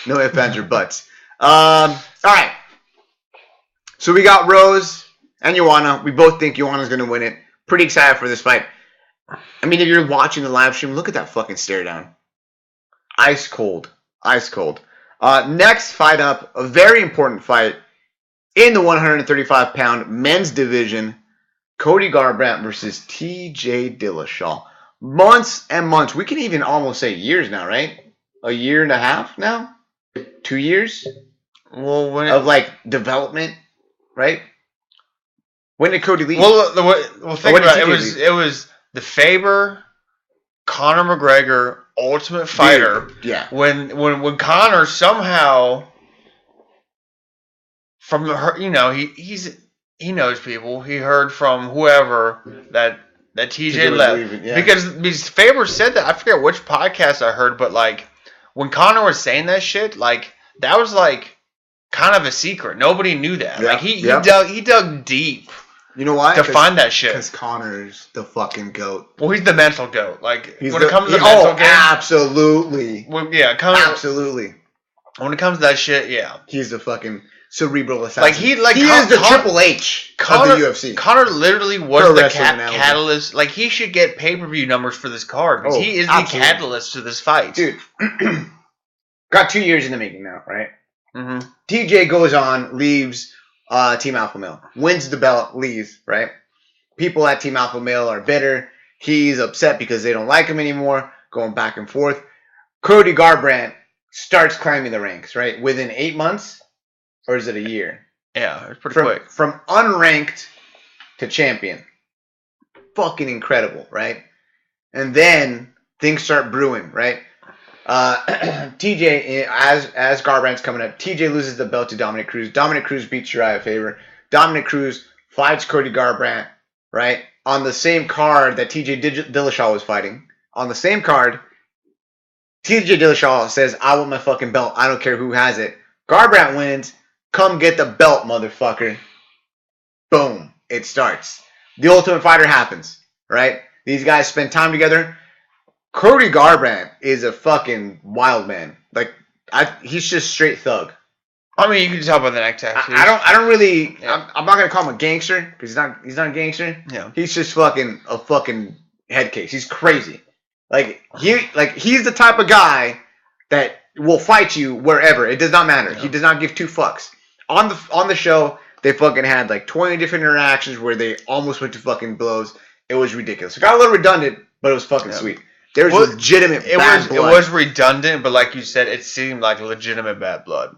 No ifs, ands, or buts. All right. So we got Rose and Joanna. We both think Joanna's gonna win it. Pretty excited for this fight. I mean, if you're watching the live stream, look at that fucking stare down. Ice cold. Ice cold. Next fight up, a very important fight in the 135-pound men's division. Cody Garbrandt versus TJ Dillashaw. Months and months. We can even almost say years now, right? A year and a half now? 2 years? Well, of like development, right? When did Cody leave? Well, think about it. It was the Faber, Conor McGregor Ultimate Fighter. Dude, yeah. When Conor somehow from her, he knows people. He heard from whoever that TJ left leaving, yeah. because Faber said that. I forget which podcast I heard, but like when Conor was saying that shit, like that was like kind of a secret. Nobody knew that. Yeah. Like he dug deep. You know why? To find that shit. Because Conor's the fucking GOAT. Well, he's the mental GOAT. Like it comes to the mental game, absolutely. Well, yeah, absolutely. When it comes to that shit, yeah, he's the fucking cerebral assassin. Like he is the Triple H of the UFC. Conor literally was the catalyst. Like he should get pay-per-view numbers for this card because he is absolutely the catalyst to this fight, dude. Got 2 years in the making now, right? Mm-hmm. TJ goes on, leaves Team Alpha Male, wins the belt, leaves, right? People at Team Alpha Male are bitter. He's upset because they don't like him anymore, going back and forth. Cody Garbrandt starts climbing the ranks, right? Within 8 months, or is it a year? Yeah, it's pretty quick. From unranked to champion. Fucking incredible, right? And then things start brewing, right? TJ, as Garbrandt's coming up, TJ loses the belt to Dominic Cruz. Dominic Cruz beats Uriah Faber. Dominic Cruz fights Cody Garbrandt, right? On the same card that TJ Dillashaw was fighting. On the same card, TJ Dillashaw says, I want my fucking belt. I don't care who has it. Garbrandt wins. Come get the belt, motherfucker. Boom. It starts. The Ultimate Fighter happens, right? These guys spend time together. Cody Garbrandt is a fucking wild man. Like, he's just straight thug. I mean, you can tell by the neck tattoos. I don't really. Yeah. I'm not gonna call him a gangster because he's not a gangster. Yeah. He's just a fucking head case. He's crazy. He's the type of guy that will fight you wherever. It does not matter. Yeah. He does not give two fucks. On the show, they fucking had like 20 different interactions where they almost went to fucking blows. It was ridiculous. It got a little redundant, but it was fucking sweet. There's legitimate bad blood. It was redundant, but like you said, it seemed like legitimate bad blood.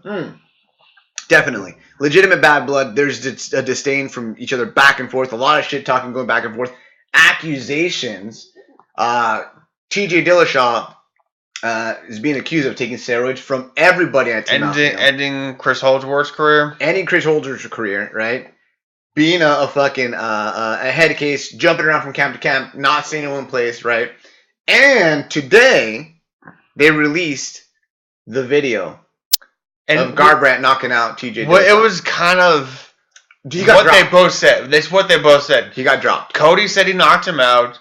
Definitely. Legitimate bad blood. There's a disdain from each other back and forth. A lot of shit talking going back and forth. Accusations. TJ Dillashaw is being accused of taking steroids from everybody at Team Alpha Male. Ending Chris Holdsworth's career. Ending Chris Holdsworth's career, right? Being a fucking a head case, jumping around from camp to camp, not staying in one place, right? And today, they released the video of Garbrandt knocking out TJ Dillashaw. Well, it was kind of they both said. That's what they both said. He got dropped. Cody said he knocked him out.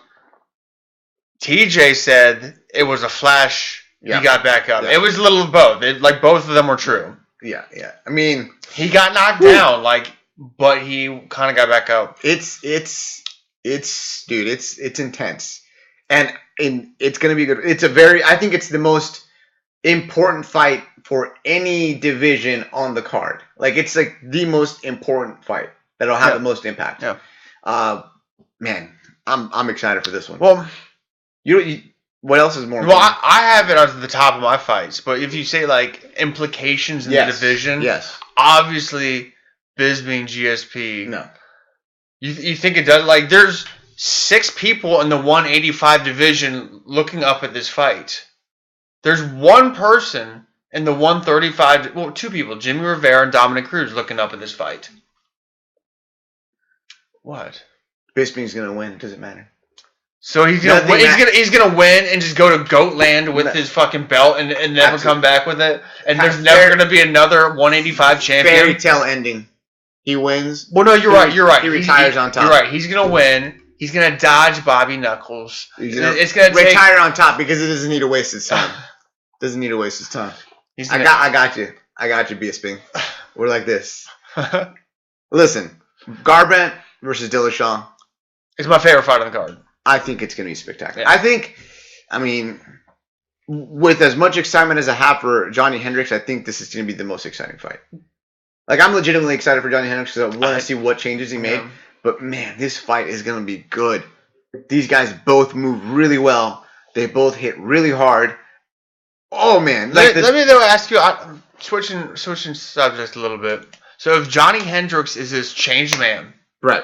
TJ said it was a flash. Yeah. He got back up. Yeah. It was a little of both. Both of them were true. Yeah. I mean, he got knocked down, but he kind of got back up. It's intense. And it's going to be good. I think it's the most important fight for any division on the card. It's like the most important fight that'll have the most impact. Yeah. Man, I'm excited for this one. Well, what else is more important? Well, I have it at the top of my fights, but if you say implications in the division, yes, obviously Bisping GSP. No. You think it does? There's 6 people in the 185 division looking up at this fight. There's one person in the 135. Well, 2 people, Jimmy Rivera and Dominic Cruz, looking up at this fight. What? Bisping's gonna win. Doesn't matter. So he's gonna win and just go to Goat Land with his fucking belt and never come back with it. And there's never gonna be another 185 champion. Fairy tale ending. He wins. Well, no, you're right. He retires on top. You're right. He's gonna win. He's gonna dodge Bobby Knuckles. It's gonna retire on top because it doesn't need to waste his time. Doesn't need to waste his time. I got you. I got you, Bisping. We're like this. Listen, Garbrandt versus Dillashaw. It's my favorite fight on the card. I think it's going to be spectacular. Yeah. With as much excitement as I have for Johnny Hendricks, I think this is going to be the most exciting fight. Like, I'm legitimately excited for Johnny Hendricks because I want to see what changes he made. Yeah. But, man, this fight is going to be good. These guys both move really well. They both hit really hard. Oh, man. Let me, though, ask you, switching subjects a little bit. So, if Johnny Hendricks is this changed man. Right.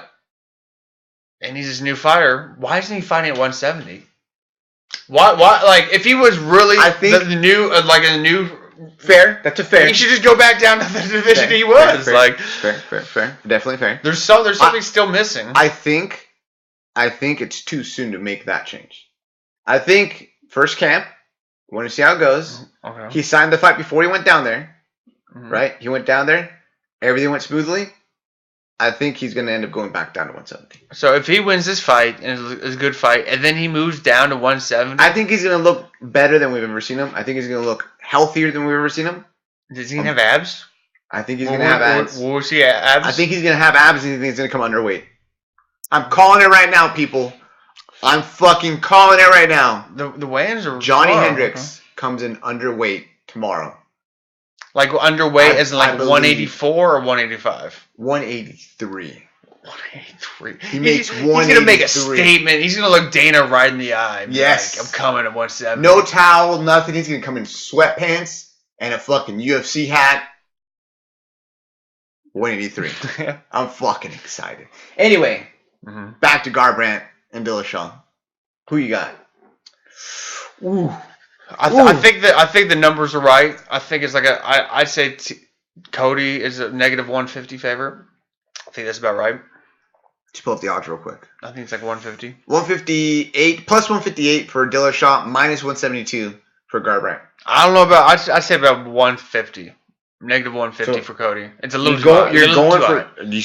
And he's his new fighter. Why isn't he fighting at 170? Why? Like, if he was really the new fair. That's a fair. He should just go back down to the division he was. Fair. Definitely fair. There's something still missing. I think it's too soon to make that change. I think first camp. We want to see how it goes. Okay. He signed the fight before he went down there. Mm-hmm. Right? He went down there. Everything went smoothly. I think he's going to end up going back down to 170. So if he wins this fight and is a good fight, and then he moves down to 170, I think he's going to look better than we've ever seen him. I think he's going to look healthier than we've ever seen him. Does he have abs? I think he's going to have abs. Will we see abs? I think he's going to have abs, and I think he's going to come underweight. I'm calling it right now, people. I'm fucking calling it right now. The weigh-ins are Johnny Hendricks comes in underweight tomorrow. Like underweight as in like 184 or 185? 183. 183. He makes 183. He's going to make a statement. He's going to look Dana right in the eye. Yes. Like, I'm coming at 170. No towel, nothing. He's going to come in sweatpants and a fucking UFC hat. 183. I'm fucking excited. Anyway, back to Garbrandt and Dillashaw. Who you got? Ooh. I think the numbers are right. I think it's like I'd say Cody is a negative 150 favorite. I think that's about right. Just pull up the odds real quick. I think it's like 150. 158 plus 158 for Dillashaw, minus 172 for Garbrandt. I don't know about. I'd say about 150. Negative 150 for Cody. It's a little too high. You're going for. You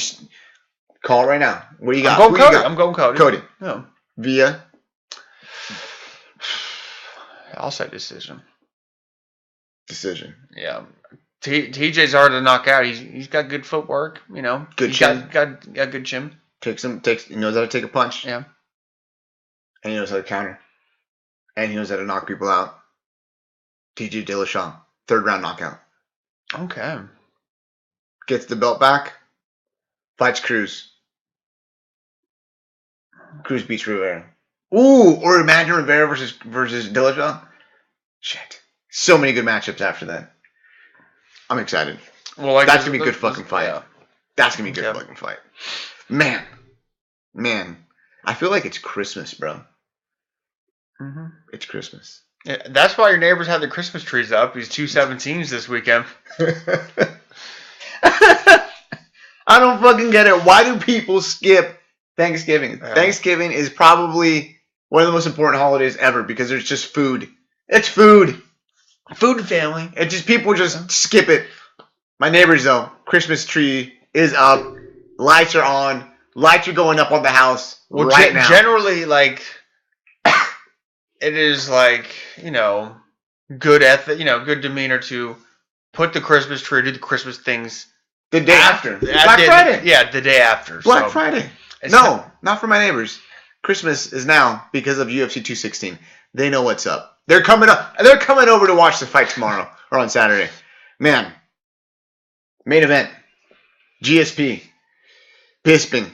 call it right now. What do you got? I'm going Cody. Cody. Yeah. Via. I'll say decision. Decision. Yeah. TJ's hard to knock out. He's got good footwork, you know. Good chin. Got good chin. He knows how to take a punch. Yeah. And he knows how to counter. And he knows how to knock people out. TJ Dillashaw, 3rd round knockout. Okay. Gets the belt back. Fights Cruz. Cruz beats Rivera. Ooh, or imagine Rivera versus Dillashaw. Shit. So many good matchups after that. I'm excited. Well, like that's going to be a good fucking fight. Yeah. That's going to be a good fucking fight. Man. I feel like it's Christmas, bro. Mm-hmm. It's Christmas. Yeah, that's why your neighbors have the Christmas trees up. These 217s this weekend. I don't fucking get it. Why do people skip Thanksgiving? Yeah. Thanksgiving is probably one of the most important holidays ever because there's just food. It's food. Food and family. It's just people just skip it. My neighbors though, Christmas tree is up. Lights are on. Lights are going up on the house right now. Generally, like, it is like, you know, good ethic, you know, good demeanor to put the Christmas tree, do the Christmas things. The day after. Black Friday. Yeah, the day after. Black Friday. No, not for my neighbors. Christmas is now because of UFC 216. They know what's up. They're coming up. They're coming over to watch the fight tomorrow or on Saturday. Man. Main event. GSP. Bisping.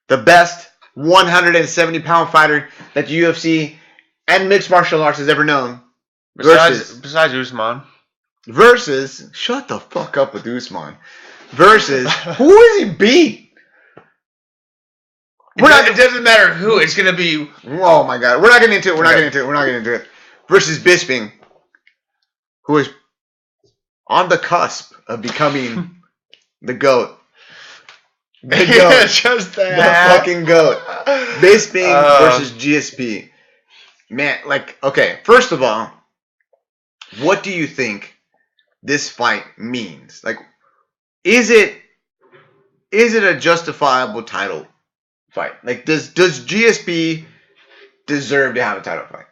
The best 170-pound fighter that the UFC and mixed martial arts has ever known. Besides Usman. Versus. Shut the fuck up with Usman. Versus. Who is he beat? It doesn't matter who. It's going to be... Oh, my God. We're not getting into it. We're not getting into it. Versus Bisping, who is on the cusp of becoming the GOAT. The GOAT. Just The that. fucking GOAT. Bisping versus GSP. Man, like, okay, first of all, what do you think this fight means? Like, is it a justifiable title fight? Like, does GSP deserve to have a title fight?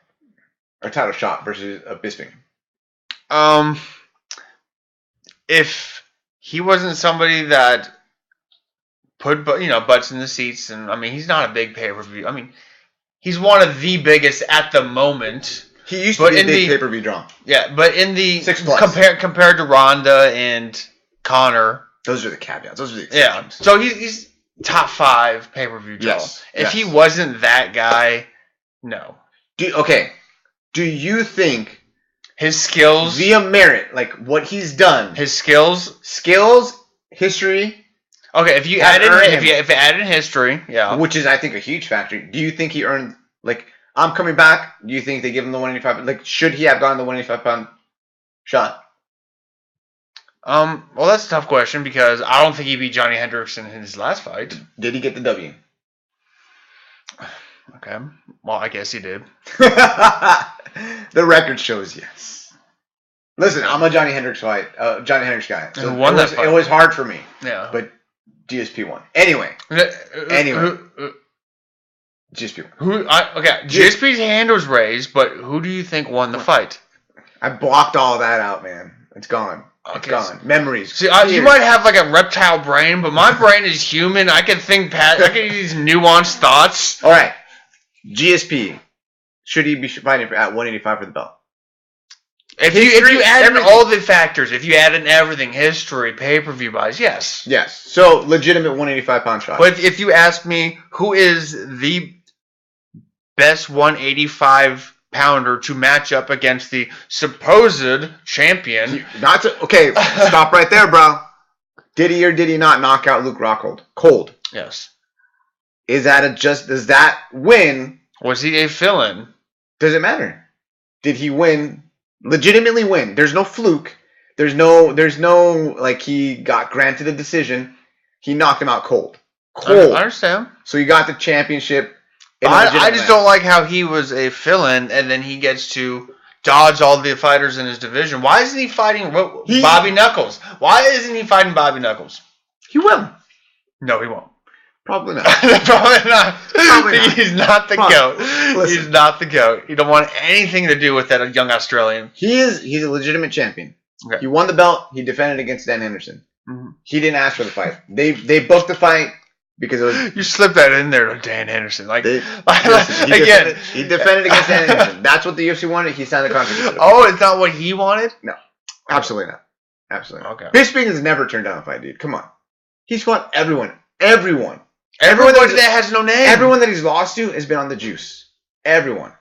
Or title shot versus a Bisping? If he wasn't somebody that put butts in the seats, and I mean, he's not a big pay-per-view. I mean, he's one of the biggest at the moment. He used to be a big pay-per-view draw. Yeah, but in the 6+ compared to Ronda and Connor, those are the caveats. Those are the exceptions. Yeah, so he's top 5 pay-per-view draw. Yes. If he wasn't that guy, no. Do you think his skills via merit, like what he's done, his skills, history? Okay, if you add in history, yeah, which is I think a huge factor. Do you think he earned like I'm coming back? Do you think they give him the 185? Like, should he have gotten the 185-pound shot? Well, that's a tough question because I don't think he beat Johnny Hendricks in his last fight. Did he get the W? Okay. Well, I guess he did. The record shows yes. Listen, I'm a Johnny Hendricks guy. So who won that fight? It was hard for me. Yeah. But GSP won. Anyway. GSP won. GSP's hand was raised, but who do you think won the fight? I blocked all that out, man. It's gone. It's gone. Memories. See, you might have like a reptile brain, but my brain is human. I can think I can use nuanced thoughts. All right. GSP. Should he be fighting at 185 for the belt? If you add in all the factors, if you add in everything, history, pay-per-view buys, yes. Yes. So, legitimate 185-pound shot. But if you ask me who is the best 185-pounder to match up against the supposed champion... Okay, stop right there, bro. Did he or did he not knock out Luke Rockhold? Cold. Yes. Does that win? Was he a fill-in? Does it matter? Did he win? Legitimately win. There's no fluke. There's no like he got granted a decision. He knocked him out cold. I understand. So he got the championship. I just don't like how he was a fill-in and then he gets to dodge all the fighters in his division. Why isn't he fighting Bobby Knuckles? Why isn't he fighting Bobby Knuckles? He will. No, he won't. Probably not. Probably not. He's not the GOAT. Listen. He's not the GOAT. He don't want anything to do with that young Australian. He's a legitimate champion. Okay. He won the belt. He defended against Dan Henderson. Mm-hmm. He didn't ask for the fight. They booked the fight because it was. You slipped that in there to Dan Henderson. He defended against Dan Henderson. That's what the UFC wanted. He signed the contract. Oh, it's not what he wanted? No, absolutely not. Absolutely not. Okay. Bisping has never turned down a fight, dude. Come on. He's fought everyone. Everyone that has no name. Everyone that he's lost to has been on the juice. Everyone.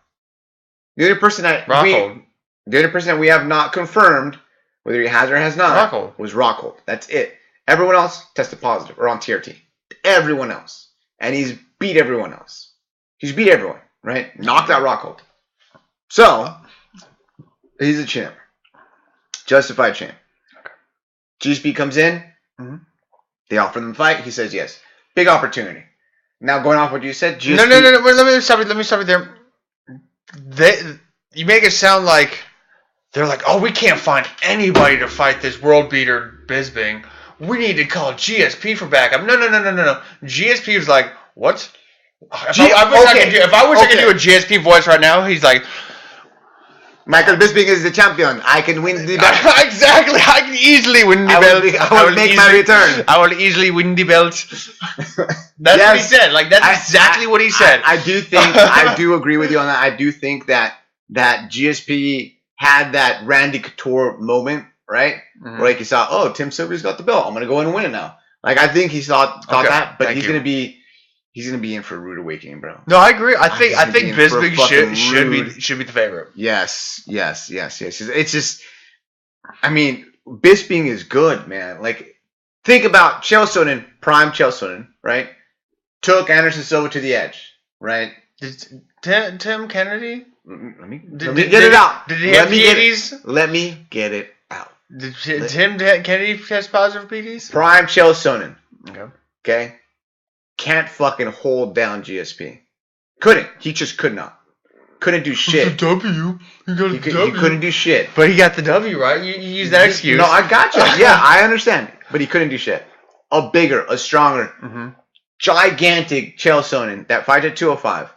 The only person that we have not confirmed whether he has or has not was Rockhold. That's it. Everyone else tested positive or on TRT. Everyone else. And he's beat everyone else. He's beat everyone, right? Knocked out Rockhold. So, he's a champ. Justified champ. GSP comes in. Mm-hmm. They offer him a fight. He says yes. Big opportunity. Now, going off what you said, GSP... No. Wait, let me stop you there. You make it sound like they're like, oh, we can't find anybody to fight this world beater Bisping. We need to call GSP for backup. No. GSP was like, what? If I wish I could do a GSP voice right now, he's like... Michael Bisping is the champion. I can win the belt. Exactly. I can easily win the belt. I will make my return. I will easily win the belt. That's what he said. Like, that's exactly what he said. I do agree with you on that. I do think that GSP had that Randy Couture moment, right? Mm-hmm. Where like he saw, oh, Tim Silver's got the belt. I'm going to go in and win it now. Like, I think he thought that, but he's going to be in for a rude awakening, bro. No, I agree. I think Bisping should be the favorite. Yes. It's just, I mean, Bisping is good, man. Like, think about Chael Sonnen, prime Chael Sonnen, right? Took Anderson Silva to the edge, right? Did Tim Kennedy? Let me get it out. Did he have PEDs? Let me get it out. Did Tim Kennedy test positive for PEDs? Prime Chael Sonnen. Okay. Okay? Can't fucking hold down GSP. Couldn't. He just could not. Couldn't do shit. W. You got He couldn't do shit. But he got the W, right? You use that excuse. No, I got you. Yeah, I understand. But he couldn't do shit. A bigger, a stronger, gigantic Chael Sonnen that fights at 205,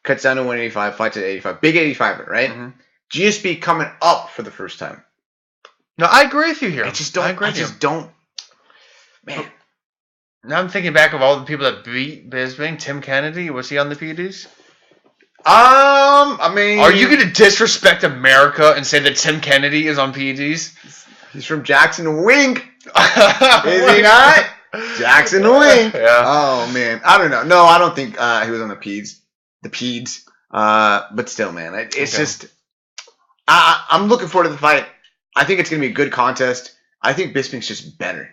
cuts down to 185, fights at 85. Big 85er, right? GSP coming up for the first time. No, I agree with you here. I just don't. Man. Now I'm thinking back of all the people that beat Bisping. Tim Kennedy, was he on the PEDs? I mean, are you going to disrespect America and say that Tim Kennedy is on PEDs? He's from Jackson Wink. Is he not? Jackson Wink. Yeah. Oh man, I don't know. No, I don't think he was on the PEDs. The PEDs. But still, man, it's just. I'm looking forward to the fight. I think it's going to be a good contest. I think Bisping's just better.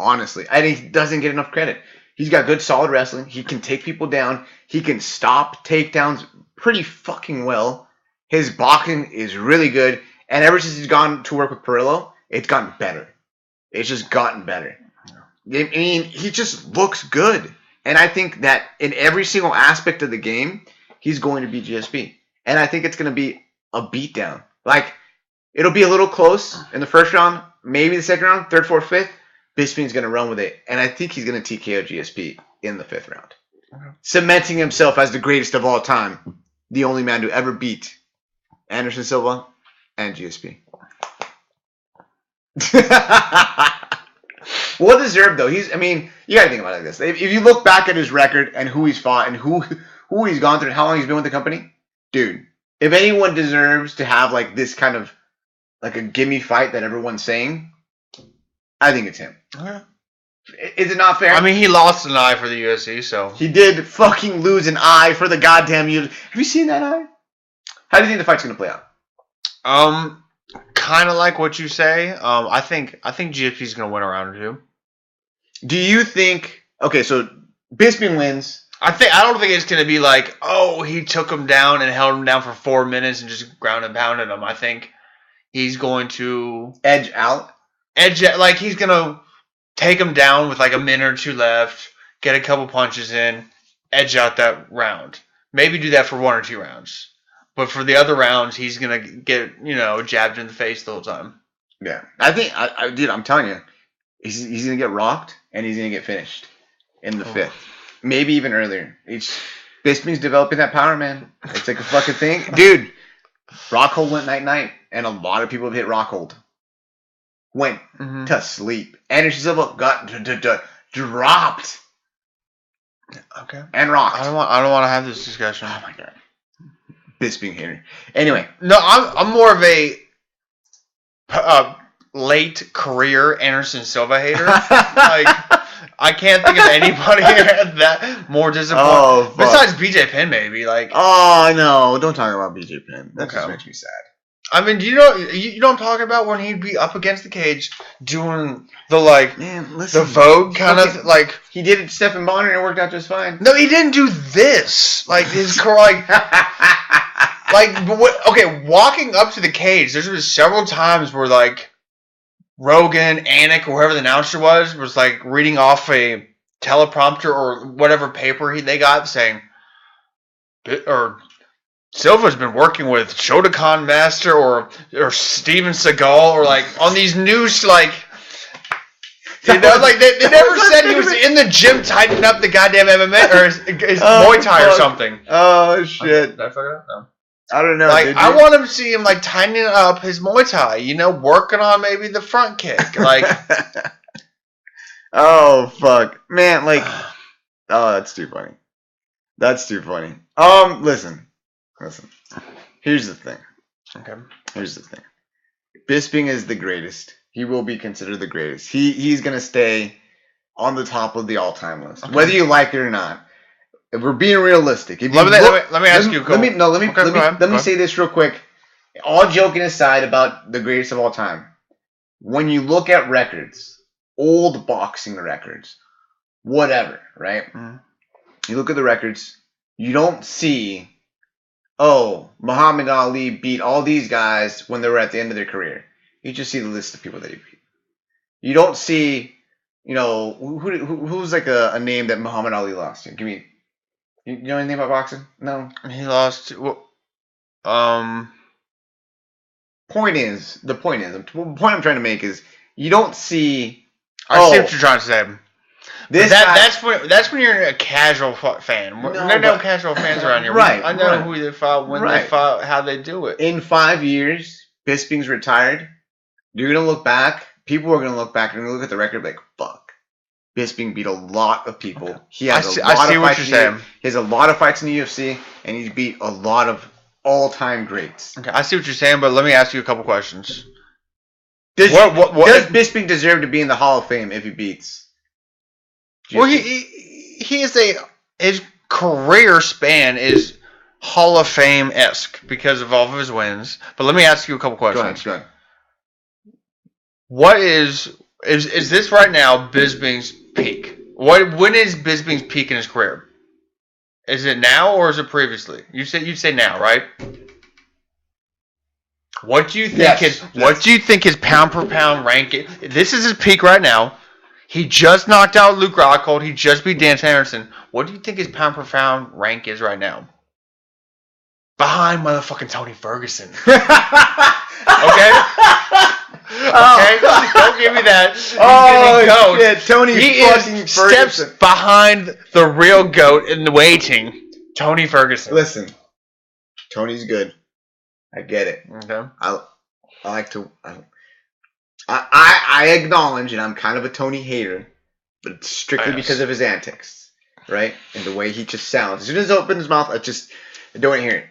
Honestly, I think he doesn't get enough credit. He's got good, solid wrestling. He can take people down. He can stop takedowns pretty fucking well. His boxing is really good. And ever since he's gone to work with Perillo, it's gotten better. It's just gotten better. I mean, he just looks good. And I think that in every single aspect of the game, he's going to beat GSP. And I think it's going to be a beatdown. Like, it'll be a little close in the first round, maybe the second round, third, fourth, fifth. Bisping's going to run with it. And I think he's going to TKO GSP in the fifth round. Okay. Cementing himself as the greatest of all time. The only man to ever beat Anderson Silva and GSP. Well deserved, though. You got to think about it like this. If you look back at his record and who he's fought and who he's gone through and how long he's been with the company, dude, if anyone deserves to have like this kind of like a gimme fight that everyone's saying, I think it's him. Okay. Is it not fair? I mean, he lost an eye for the UFC, so. He did fucking lose an eye for the goddamn UFC. Have you seen that eye? How do you think the fight's going to play out? Kind of like what you say. I think GSP's going to win a round or two. Do you think... Okay, so Bisping wins. I don't think it's going to be like, oh, he took him down and held him down for 4 minutes and just ground and pounded him. I think he's going to... Edge out? Like, he's going to take him down with like a minute or two left, get a couple punches in, edge out that round. Maybe do that for 1 or 2 rounds. But for the other rounds, he's going to get, jabbed in the face the whole time. Yeah. I think, dude, I'm telling you, he's going to get rocked and he's going to get finished in the fifth. Maybe even earlier. Bisping's developing that power, man. It's like a fucking thing. Dude, Rockhold went night-night, and a lot of people have hit Rockhold. Went to sleep. Anderson Silva got dropped. Okay. And rocked. I don't want to have this discussion. Oh my god. Bisping hater. Anyway. No, I'm more of a late career Anderson Silva hater. Like, I can't think of anybody that more disappointing. Oh, besides BJ Penn, maybe. Like. Oh no! Don't talk about BJ Penn. That just makes me sad. I mean, you know what I'm talking about when he'd be up against the cage doing the the Vogue kind of like. He did it to Stephen Bonner and it worked out just fine. No, he didn't do this. Like his walking up to the cage. There's been several times where like Rogan, Anik, or whoever the announcer was like reading off a teleprompter or whatever paper they got saying, or Silva's been working with Shotokan Master or Steven Seagal or like on these news like. They never said he was in the gym tightening up the goddamn MMA or his Muay Thai or something. Oh shit! Did I fuck it up? No. I don't know. Like I want to see him like tightening up his Muay Thai. Working on maybe the front kick. Like. Oh fuck, man! Like, oh, that's too funny. That's too funny. Listen. Here's the thing. Okay. Here's the thing. Bisping is the greatest. He will be considered the greatest. He's gonna stay on the top of the all-time list, whether you like it or not. If we're being realistic, let me ask you. Let me say this real quick. All joking aside about the greatest of all time, when you look at records, old boxing records, whatever, right? Mm-hmm. You look at the records, you don't see. Oh, Muhammad Ali beat all these guys when they were at the end of their career. You just see the list of people that he beat. You don't see, who's like a name that Muhammad Ali lost to? Give me. You know anything about boxing? No. He lost. The point I'm trying to make is you don't see. I see what you're trying to say. That's when you're a casual fan. No, there are no casual fans around here. Right. I know who they fought, when they fought, how they do it. In 5 years, Bisping's retired. You're gonna look back. People are gonna look back and look at the record and be like, "Fuck, Bisping beat a lot of people. Okay. He has a lot of fights. He has a lot of fights in the UFC, and he's beat a lot of all-time greats." Okay, I see what you're saying, but let me ask you a couple questions. Does Bisping deserve to be in the Hall of Fame if he beats? Well, he is his career span is Hall of Fame-esque because of all of his wins. But let me ask you a couple questions. Go ahead. What is this right now Bisping's peak? When is Bisping's peak in his career? Is it now or is it previously? You'd say now, right? What do you think What do you think his pound per pound rank is? This is his peak right now. He just knocked out Luke Rockhold. He just beat Dan Henderson. What do you think his pound per pound rank is right now? Behind motherfucking Tony Ferguson. Okay? Okay? Don't give me that. Shit. Tony fucking Ferguson. Steps behind the real GOAT in the waiting. Tony Ferguson. Listen. Tony's good. I get it. Okay. I like to... I acknowledge, and I'm kind of a Tony hater, but it's strictly because of his antics, right? And the way he just sounds. As soon as he opens his mouth, I don't want to hear it.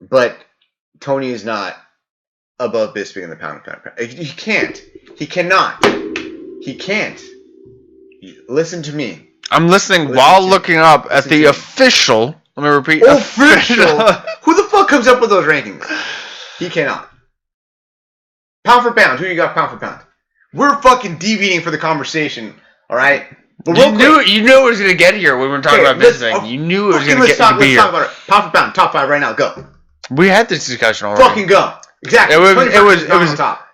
But Tony is not above Bisping in the pound for pound. He can't. He cannot. He can't. Listen to me. I'm listening while looking up at the official. Let me repeat. Official. Who the fuck comes up with those rankings? He cannot. Pound for pound. Who you got pound for pound? We're fucking deviating for the conversation, all right? But you knew it was going to get here when we were talking about Bisping. You knew it was going to get here. Let's talk about it. Pound for pound. Top 5 right now. Go. We had this discussion already. Fucking go. Exactly. It was on top.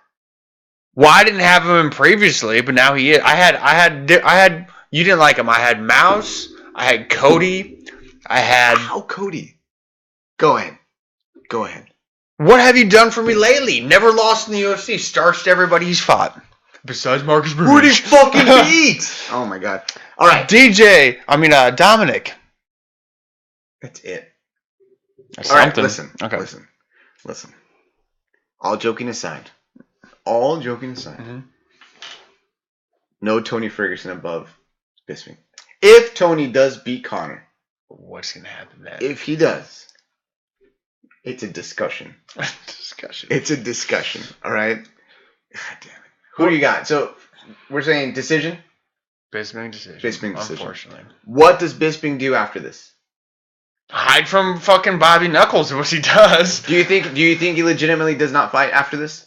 Well, I didn't have him previously, but now he is. I had. You didn't like him. I had Mouse. I had Cody. How Cody? Go ahead. What have you done for me lately? Never lost in the UFC. Starched everybody he's fought. Besides Marcus Bruce. Who did he fucking beat? Oh my god. All right. Dominic. That's it. That's all something. Right, listen. All joking aside. Mm-hmm. No Tony Ferguson above Bisping. If Tony does beat Conor. What's going to happen then? If he does. It's a discussion. It's a discussion. All right? God damn it. Who do you got? So, we're saying decision? Bisping decision. Unfortunately. What does Bisping do after this? Hide from fucking Bobby Knuckles, which he does. Do you think he legitimately does not fight after this?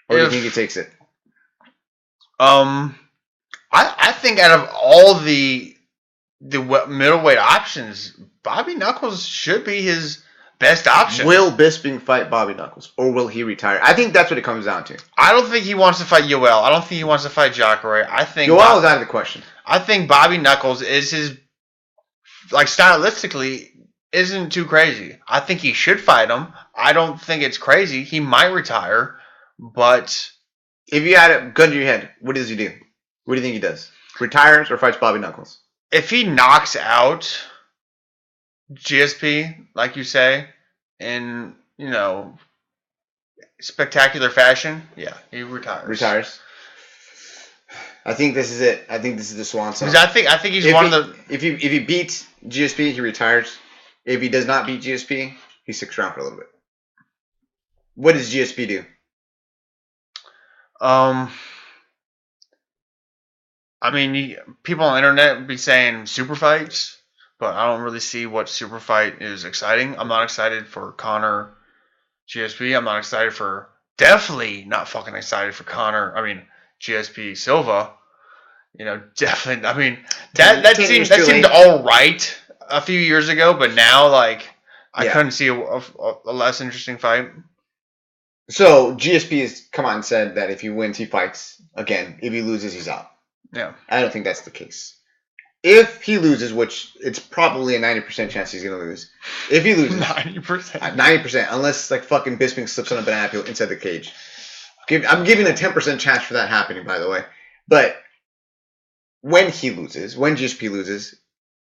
Or do you think he takes it? I think out of all the middleweight options, Bobby Knuckles should be his best option. Will Bisping fight Bobby Knuckles? Or will he retire? I think that's what it comes down to. I don't think he wants to fight Yoel. I don't think he wants to fight Jacare. I think Yoel is out of the question. I think Bobby Knuckles is his, stylistically, isn't too crazy. I think he should fight him. I don't think it's crazy. He might retire, but... If you had a gun to your head, what does he do? What do you think he does? Retires or fights Bobby Knuckles? If he knocks out GSP, like you say, in, spectacular fashion, yeah, he retires. I think this is it. I think this is the swan song. Because I think he's If he beats GSP, he retires. If he does not beat GSP, he sticks around for a little bit. What does GSP do? People on the internet be saying super fights, but I don't really see what super fight is exciting. I'm not excited for Conor GSP. I'm not excited for... Definitely not fucking excited for GSP Silva. Definitely... that seemed all right a few years ago, but now, I couldn't see a less interesting fight. So, GSP has come out and said that if he wins, he fights again. If he loses, he's out. Yeah. I don't think that's the case. If he loses, which it's probably a 90% chance he's going to lose. If he loses. 90%. 90%, unless like fucking Bisping slips on a banana peel inside the cage. I'm giving a 10% chance for that happening, by the way. But when he loses, when GSP loses,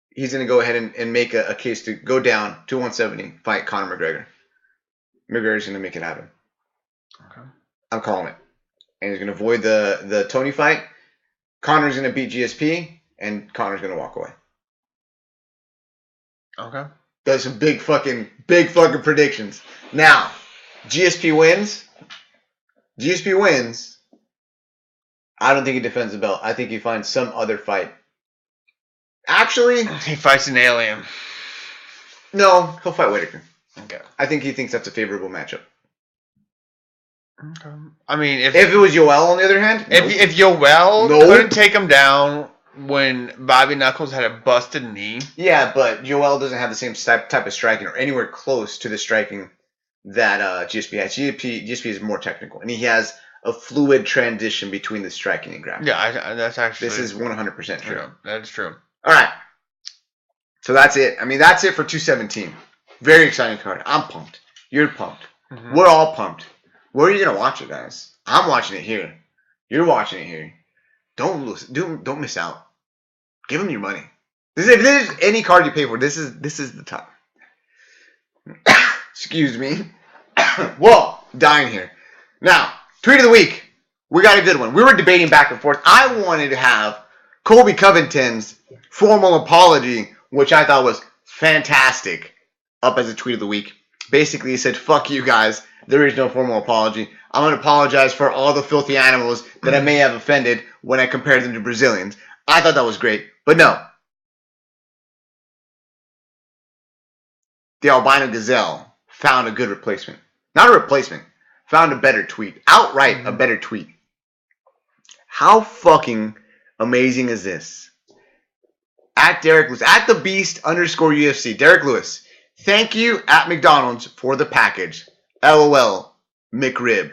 he's going to go ahead and make a case to go down to 170, fight Conor McGregor. McGregor's going to make it happen. Okay. I'm calling it. And he's going to avoid the Tony fight. Conor's going to beat GSP, and Conor's going to walk away. Okay. That's some big fucking predictions. Now, GSP wins. I don't think he defends the belt. I think he finds some other fight. Actually, he fights an alien. No, he'll fight Whitaker. Okay. I think he thinks that's a favorable matchup. Okay. I mean, if it was Yoel, on the other hand, if Yoel couldn't take him down when Bobby Knuckles had a busted knee. Yeah, but Yoel doesn't have the same type of striking or anywhere close to the striking that GSP has. GSP is more technical, and he has a fluid transition between the striking and grappling. Yeah, that's actually... This is 100% true. Yeah, that's true. All right. So that's it. I mean, that's it for 217. Very exciting card. I'm pumped. You're pumped. Mm-hmm. We're all pumped. Where are you going to watch it, guys? I'm watching it here. You're watching it here. Don't miss out. Give them your money. If there's any card you pay for, this is the time. Excuse me. Whoa, dying here. Now, tweet of the week. We got a good one. We were debating back and forth. I wanted to have Colby Covington's formal apology, which I thought was fantastic, up as a tweet of the week. Basically, he said, fuck you guys. There is no formal apology. I'm going to apologize for all the filthy animals that I may have offended when I compared them to Brazilians. I thought that was great. But no. The albino gazelle found a good replacement. Not a replacement. Found a better tweet. Outright a better tweet. How fucking amazing is this? At Derek Lewis. At the Beast _UFC. Derek Lewis. Thank you at McDonald's for the package. LOL. McRib.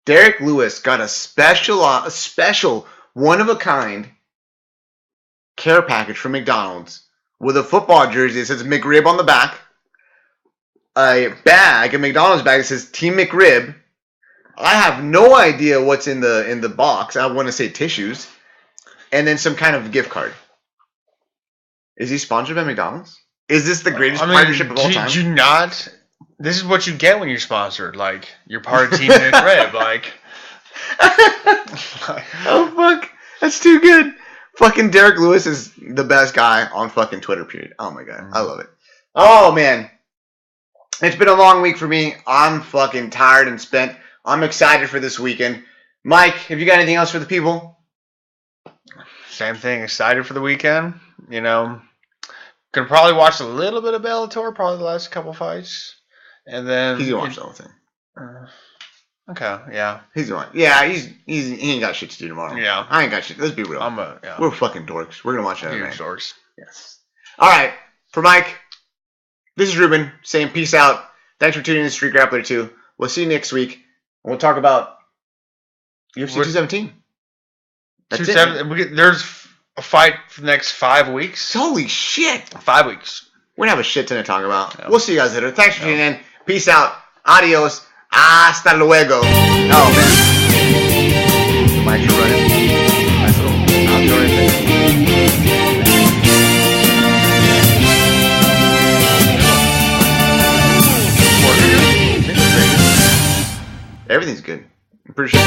Derek Lewis got a special one-of-a-kind care package from McDonald's with a football jersey that says McRib on the back, a McDonald's bag that says Team McRib. I have no idea what's in the box. I want to say tissues, and then some kind of gift card. Is he sponsored by McDonald's? Is this the greatest partnership of all time? Did you not? This is what you get when you're sponsored. Like, you're part of Team McRib. Like, oh fuck, that's too good. Fucking Derek Lewis is the best guy on fucking Twitter. Period. Oh my god, I love it. Oh man, it's been a long week for me. I'm fucking tired and spent. I'm excited for this weekend. Mike, have you got anything else for the people? Same thing. Excited for the weekend. You know, gonna probably watch a little bit of Bellator. Probably the last couple fights. And then he's gonna watch the whole thing. Okay, yeah. He's going. Yeah, he ain't got shit to do tomorrow. Yeah, I ain't got shit. Let's be real. We're fucking dorks. We're gonna watch that. Huge dorks. Yes. All right. For Mike, this is Ruben saying peace out. Thanks for tuning in to Street Grappler 2. We'll see you next week. And we'll talk about UFC 217. That's it. There's a fight for the next 5 weeks. Holy shit! 5 weeks. We're gonna have a shit ton to talk about. Yep. We'll see you guys later. Thanks for tuning in. Peace out. Adios. Hasta luego. Oh, man. The mics are running. Nice little outro right there. Everything's good. I'm pretty sure.